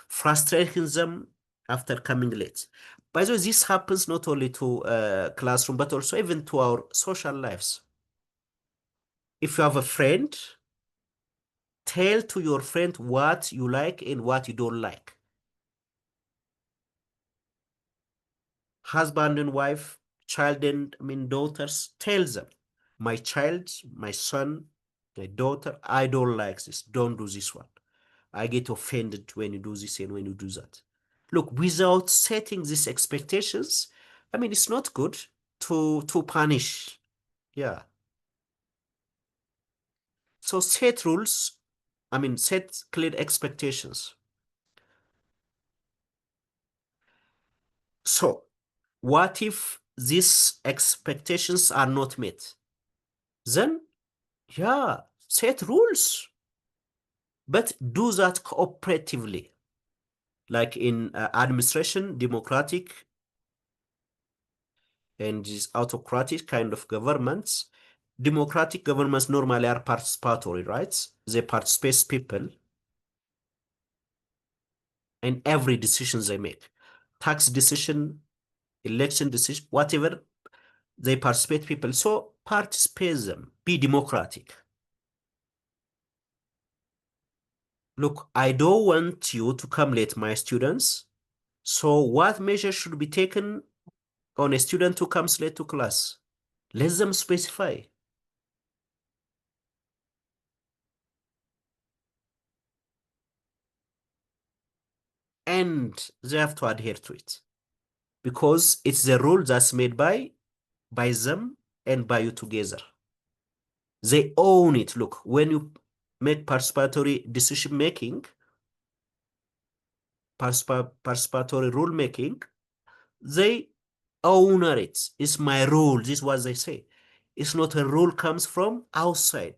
frustrating them after coming late. By the way, this happens not only to classroom, but also even to our social lives. If you have a friend, tell to your friend what you like and what you don't like. Husband and wife, child and daughters, tell them, my child, my son, my daughter, I don't like this. Don't do this one. I get offended when you do this and when you do that. Look, without setting these expectations, it's not good to punish. Yeah. So set rules, set clear expectations. So what if these expectations are not met? Then, yeah, set rules, but do that cooperatively. Like in administration, democratic and these autocratic kind of governments. Democratic governments normally are participatory, right? They participate people in every decision they make. Tax decision, election decision, whatever, they participate people. So participate them, be democratic. Look, I don't want you to come late, my students. So what measures should be taken on a student who comes late to class? Let them specify. And they have to adhere to it because it's the rule that's made by them and by you together. They own it. Look, when you make participatory decision making, participatory rule making, they honor it. It's my rule. This is what they say. It's not a rule comes from outside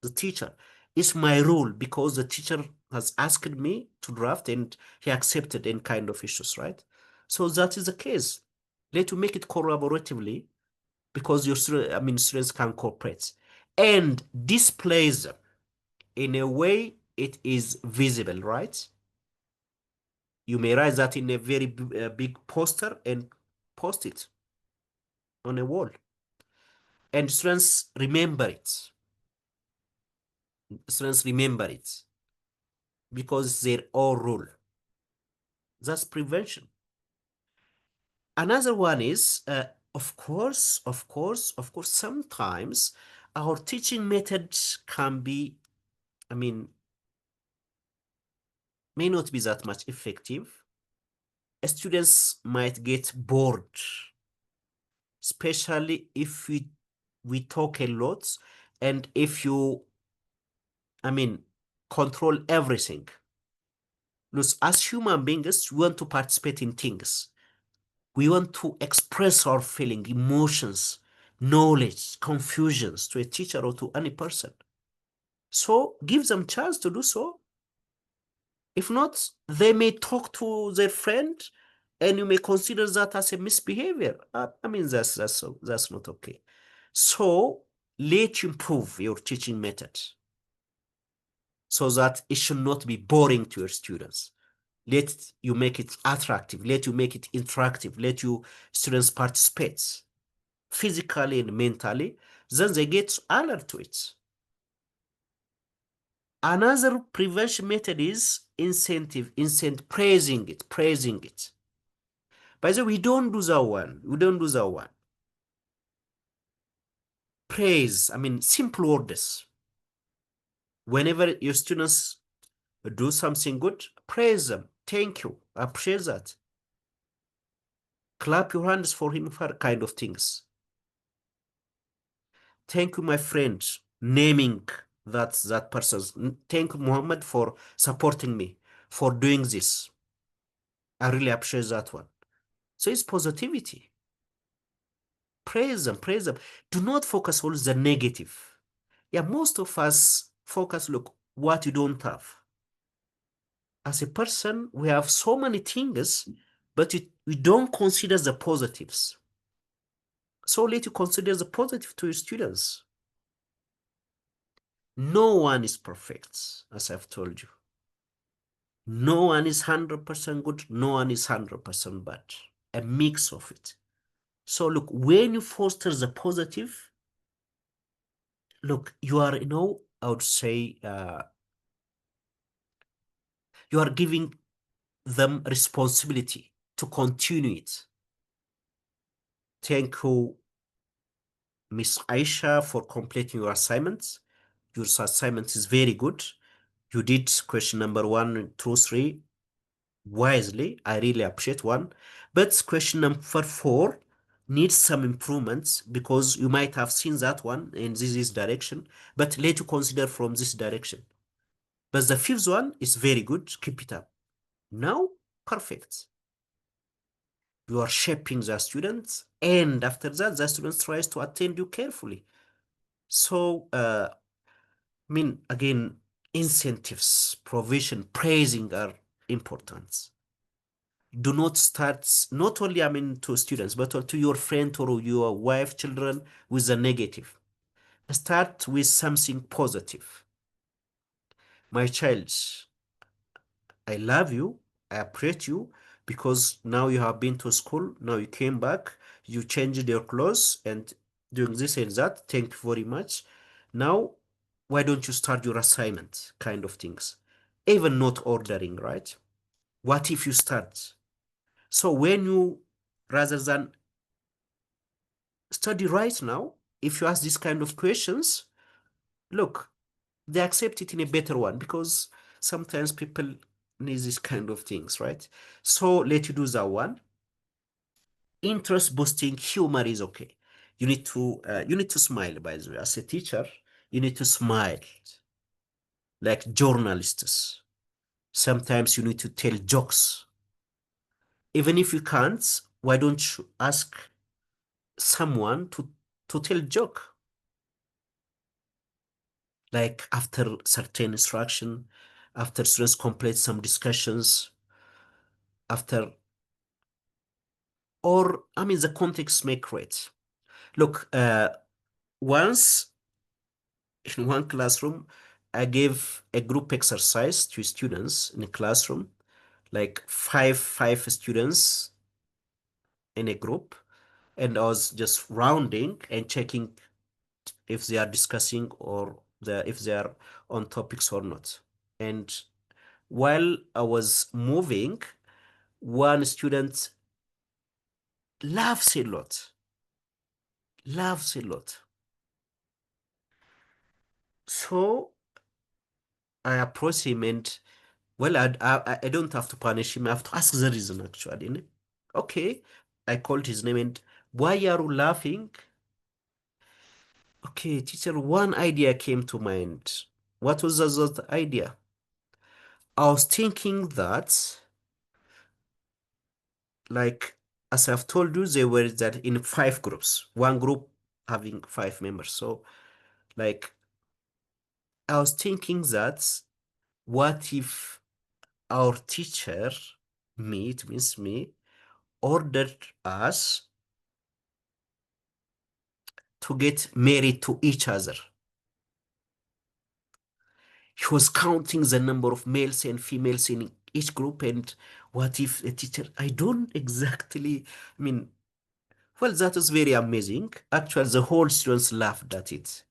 the teacher. It's my rule because the teacher has asked me to draft and he accepted in kind of issues, right? So that is the case. Let you make it collaboratively because your students can cooperate and displays them in a way it is visible, right? You may write that in a very big poster and post it on a wall. And students remember it. Students remember it because it's their own rule. That's prevention. Another one is, of course, sometimes our teaching methods can be, I mean, may not be that much effective. Students might get bored, especially if we talk a lot and if you I mean, control everything. Look, as human beings, we want to participate in things. We want to express our feeling, emotions, knowledge, confusions to a teacher or to any person. So give them chance to do so. If not, they may talk to their friend, and you may consider that as a misbehavior. I mean, that's not okay. So let you improve your teaching method so that it should not be boring to your students. Let you make it attractive. Let you make it interactive. Let you students participate physically and mentally. Then they get alert to it. Another prevention method is praising it, praising it. By the way, we don't do that one. We don't do that one. Praise, I mean, simple words. Whenever your students do something good, praise them. Thank you. I appreciate that. Clap your hands for him for kind of things. Thank you, my friend, naming that person. Thank you, Muhammad, for supporting me, for doing this. I really appreciate that one. So it's positivity. Praise them, praise them. Do not focus on the negative. Yeah, most of us focus, look, what you don't have. As a person, we have so many things, but we don't consider the positives. So let you consider the positive to your students. No one is perfect, as I've told you. No one is 100% good, no one is 100% bad. A mix of it. So look, when you foster the positive, look, you are, I would say, you are giving them responsibility to continue it. Thank you, Miss Aisha, for completing your assignments. Your assignment is very good. You did question number 1 through 3 wisely. I really appreciate one. But question number 4 needs some improvements because you might have seen that one in this direction, but let you consider from this direction. But the 5th one is very good. Keep it up. Now, perfect. You are shaping the students, and after that, the students tries to attend you carefully. So, I mean, again, incentives, provision, praising are important. Do not start, not only, I mean, to students, but to your friend or your wife, children, with a negative. Start with something positive. My child, I love you. I appreciate you because now you have been to school. Now you came back. You changed your clothes and doing this and that. Thank you very much. Now, why don't you start your assignment? Kind of things. Even not ordering, right? What if you start? So when you, rather than study right now, if you ask these kind of questions, look, they accept it in a better one because sometimes people need these kind of things, right? So let you do that one. Interest boosting humor is okay. You need to smile, by the way. As a teacher, you need to smile like journalists. Sometimes you need to tell jokes. Even if you can't, why don't you ask someone to tell joke? Like after certain instruction, after students complete some discussions, after, or I mean, the context may create. Look, once in one classroom, I gave a group exercise to students in a classroom, like five students in a group, and I was just rounding and checking if they are discussing or if they are on topics or not. And while I was moving, one student laughs a lot, laughs a lot. So I approached him and, well, I don't have to punish him. I have to ask the reason actually. Okay, I called his name and, why are you laughing? Okay, teacher, one idea came to mind. What was the idea? I was thinking that, like, as I've told you, they were that in 5 groups, one group having 5 members. So, like, I was thinking that what if our teacher, me, it means me, ordered us to get married to each other. He was counting the number of males and females in each group. And what if a teacher, I don't exactly, I mean, well, that was very amazing. Actually, the whole students laughed at it.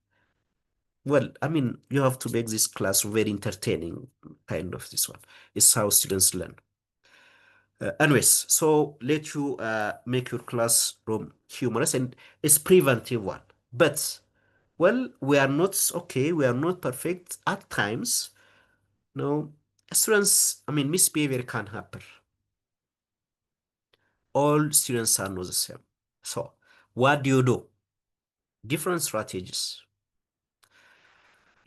Well, I mean, you have to make this class very entertaining, kind of this one. It's how students learn. Anyways, so let you make your classroom humorous, and it's preventive one. But, well, we are not okay, we are not perfect at times. No, students, I mean, misbehavior can happen. All students are not the same. So, what do you do? Different strategies.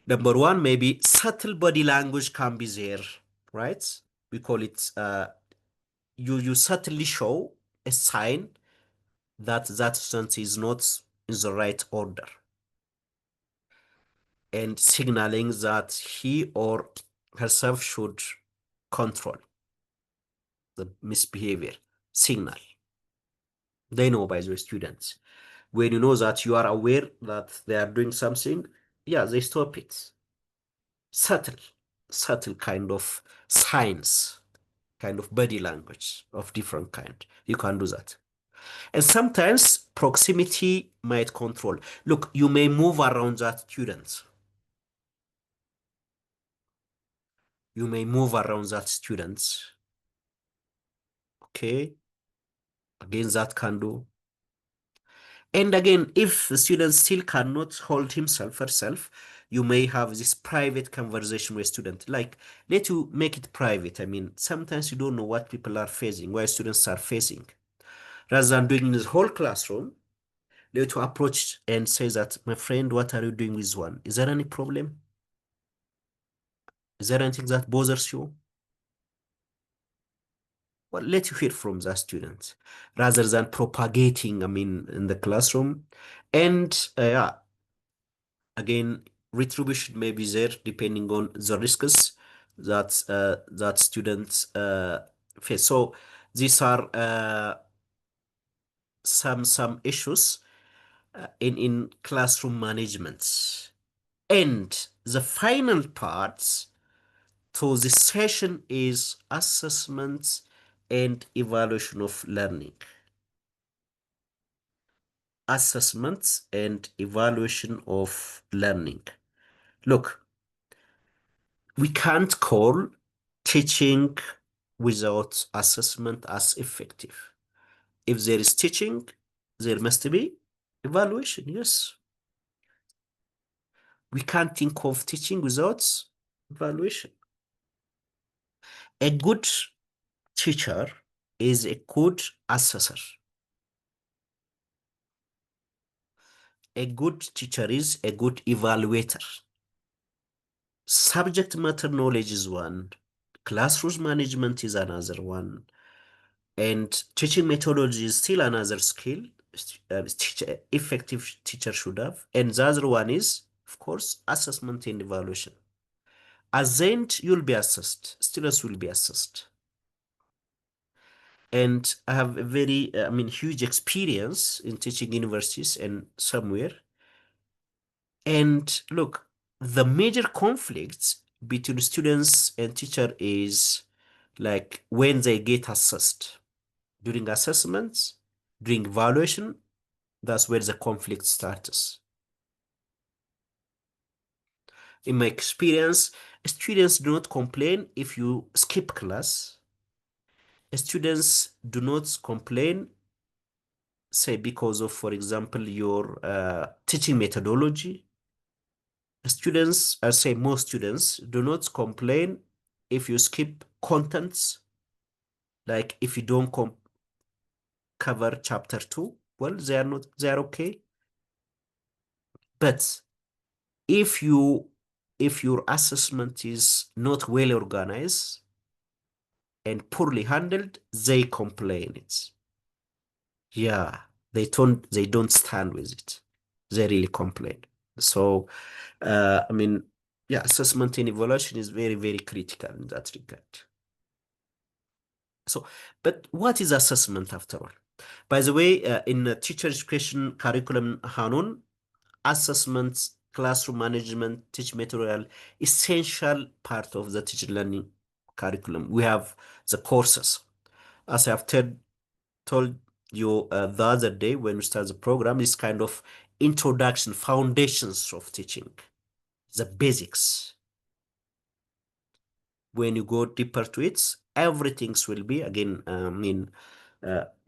Number one, maybe subtle body language can be there, right? We call it, you subtly show a sign that that student is not in the right order, and signaling that he or herself should control the misbehavior. Signal. They know, by the way, students. When you know that you are aware that they are doing something, yeah, they stop it. Subtle, subtle kind of signs, kind of body language of different kind. You can do that. And sometimes proximity might control. Look, you may move around that student. You may move around that student. Okay. Again, that can do. And again, if the student still cannot hold himself or herself, you may have this private conversation with student. Like, let you make it private. I mean, sometimes you don't know what people are facing, why students are facing. Rather than doing in the whole classroom, let you approach and say that, my friend, what are you doing with one? Is there any problem? Is there anything that bothers you? Well, let you hear from the students rather than propagating, I mean, in the classroom. And yeah, again, retribution may be there depending on the risks that that students face. So these are some issues in classroom management. And the final part to this session is assessment and evaluation of learning. Assessment and evaluation of learning. Look, we can't call teaching without assessment as effective. If there is teaching, there must be evaluation. Yes. We can't think of teaching without evaluation. A good teacher is a good assessor. A good teacher is a good evaluator. Subject matter knowledge is one, classroom management is another one, and teaching methodology is still another skill effective teacher should have. And the other one is, of course, assessment and evaluation. At the end, you'll be assessed. Students will be assessed. And I have a very, I mean, huge experience in teaching universities and somewhere. And look, the major conflicts between students and teacher is like when they get assessed. During assessments, during evaluation, that's where the conflict starts. In my experience, students do not complain if you skip class. Students do not complain, say, because of, for example, your teaching methodology. Students, I say most students, do not complain if you skip contents, like if you don't cover chapter 2. Well, they are okay. But if you if your assessment is not well organized and poorly handled, they complain it. Yeah, they don't stand with it. They really complain. So, I mean, yeah, assessment and evaluation is very, very critical in that regard. So, but what is assessment after all? By the way, in the teacher education curriculum, Hanun, assessments, classroom management, teach material, essential part of the teacher learning curriculum. We have the courses. As I have told you the other day when we start the program, is kind of introduction, foundations of teaching, the basics. When you go deeper to it, everything will be again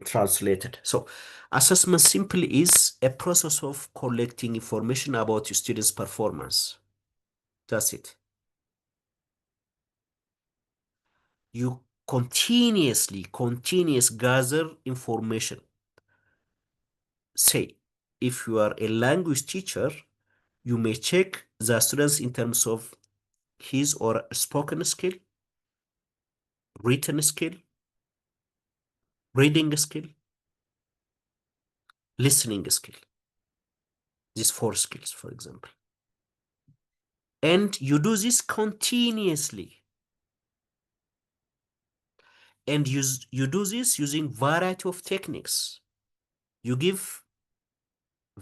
translated. So assessment simply is a process of collecting information about your students' performance. That's it. You continuous gather information. Say, if you are a language teacher, you may check the students in terms of his or spoken skill, written skill, reading skill, listening skill. These four skills, for example. And you do this continuously. And you do this using variety of techniques. You give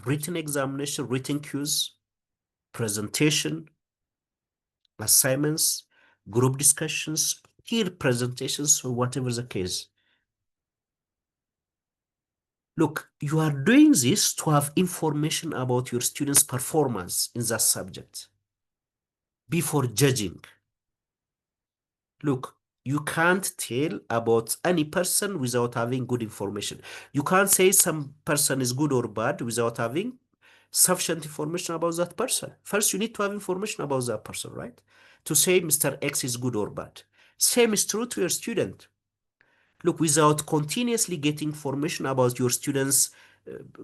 written examination, written cues, presentation, assignments, group discussions, peer presentations, or whatever the case. Look, you are doing this to have information about your students' performance in that subject before judging. Look, you can't tell about any person without having good information. You can't say some person is good or bad without having sufficient information about that person. First, you need to have information about that person, right? To say Mr. X is good or bad. Same is true to your student. Look, without continuously getting information about your students'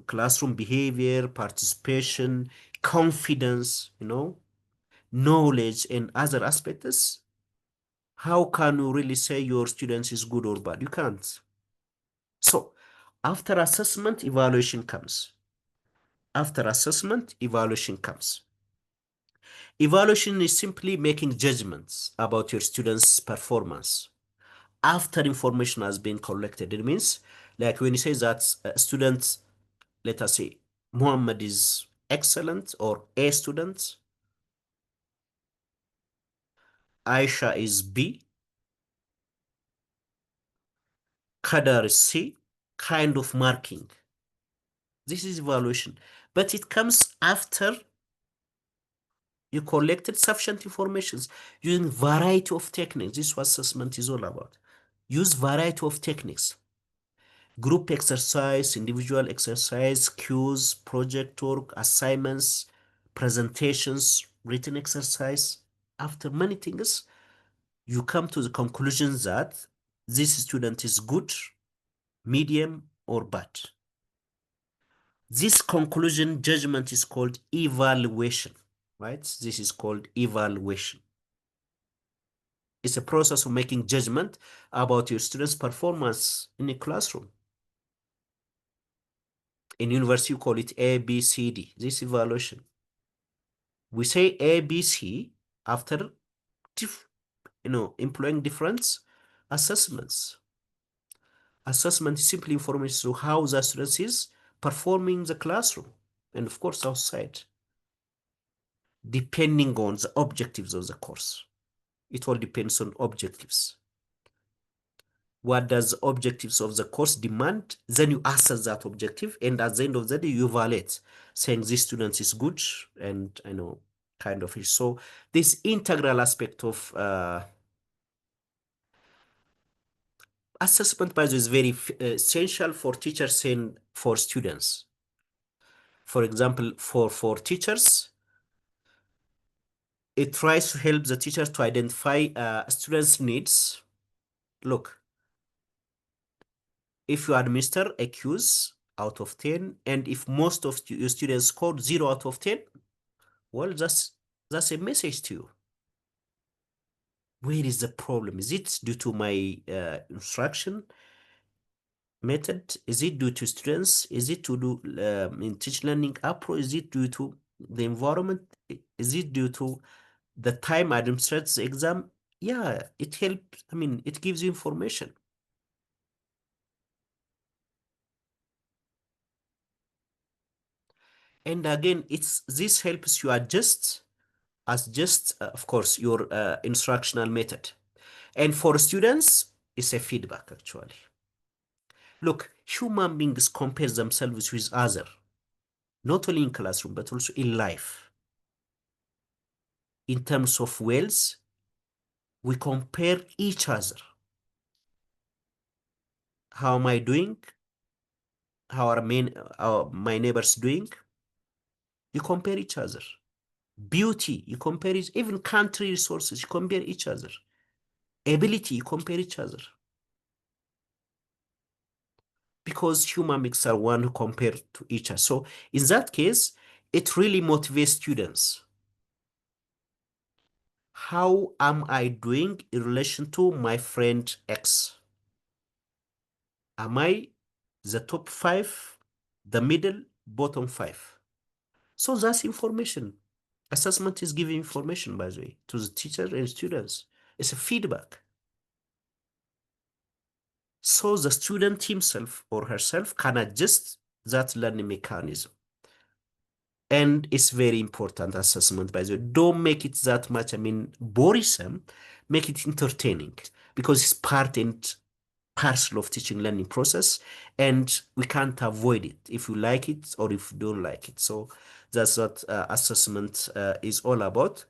classroom behavior, participation, confidence, knowledge, and other aspects, how can you really say your students is good or bad? You can't. So, after assessment, evaluation comes. After assessment, evaluation comes. Evaluation is simply making judgments about your students' performance after information has been collected. It means, like when you say that a student, let us say, Muhammad is excellent or A student, Aisha is B, Qadar is C, kind of marking. This is evaluation, but it comes after you collected sufficient information using variety of techniques. This is what assessment is all about. Use variety of techniques. Group exercise, individual exercise, cues, project work, assignments, presentations, written exercise. After many things, you come to the conclusion that this student is good, medium, or bad. This conclusion judgment is called evaluation, right? This is called evaluation. It's a process of making judgment about your student's performance in a classroom. In university, you call it A, B, C, D. This evaluation. We say A, B, C after employing different assessments. Assessment is simply information to how the student is performing in the classroom and of course outside, depending on the objectives of the course. It all depends on objectives. What does the objectives of the course demand? Then you assess that objective, and at the end of the day, you evaluate, saying this student is good, and kind of is. So this integral aspect of assessment, by the way, is very essential for teachers and for students. For example, for teachers, it tries to help the teachers to identify students' needs. Look, if you administer a quiz out of 10, and if most of your students scored 0 out of 10, well, That's a message to you. Where is the problem? Is it due to my instruction method? Is it due to students? Is it to do in teach learning approach? Is it due to the environment? Is it due to the time I administrate the exam? Yeah, it helps. I mean, it gives you information. And again, it's this helps you adjust as just, of course, your instructional method. And for students, it's a feedback actually. Look, human beings compare themselves with other, not only in classroom, but also in life. In terms of wealth, we compare each other. How am I doing? How are my neighbors doing? You compare each other. Beauty, you compare it, even country resources, you compare each other. Ability, you compare each other. Because human beings are one who compare to each other. So in that case, it really motivates students. How am I doing in relation to my friend X? Am I the top five, the middle, bottom five? So that's information. Assessment is giving information, by the way, to the teacher and students. It's a feedback. So the student himself or herself can adjust that learning mechanism. And it's very important assessment, by the way. Don't make it that much, I mean, boresome. Make it entertaining because it's part and parcel of teaching learning process, and we can't avoid it if you like it or if you don't like it. So that's what assessment is all about.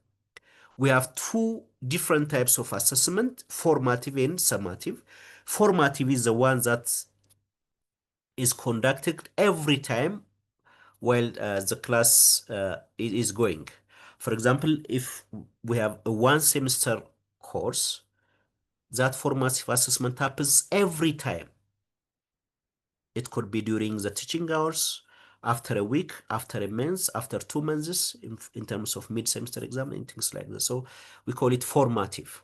We have two different types of assessment: formative and summative. Formative is the one that is conducted every time while the class is going. For example, if we have a one semester course, that formative assessment happens every time. It could be during the teaching hours, after a week, after a month, after 2 months, in terms of mid-semester exam and things like that. So we call it formative.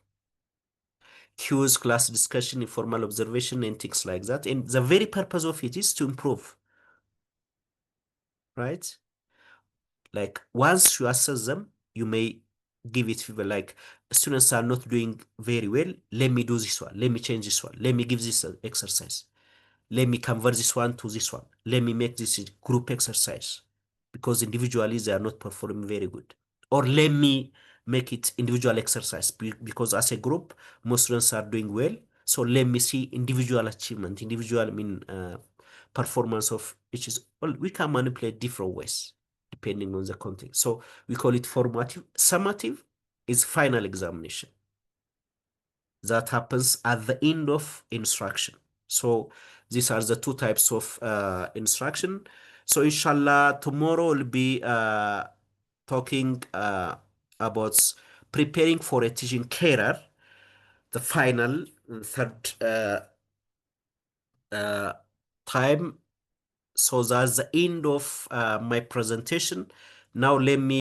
Cues, class discussion, informal observation, and things like that. And the very purpose of it is to improve, right? Like once you assess them, you may give it feedback like students are not doing very well. Let me do this one. Let me change this one. Let me give this exercise. Let me convert this one to this one. Let me make this a group exercise because individually they are not performing very good. Or let me make it individual exercise because as a group, most students are doing well. So let me see individual achievement, individual, I mean, performance of each is, well, we can manipulate different ways depending on the context. So we call it formative. Summative is final examination that happens at the end of instruction. So these are the two types of instruction. So inshallah, tomorrow we'll be talking about preparing for a teaching career, the final third uh, time. So that's the end of my presentation. Now let me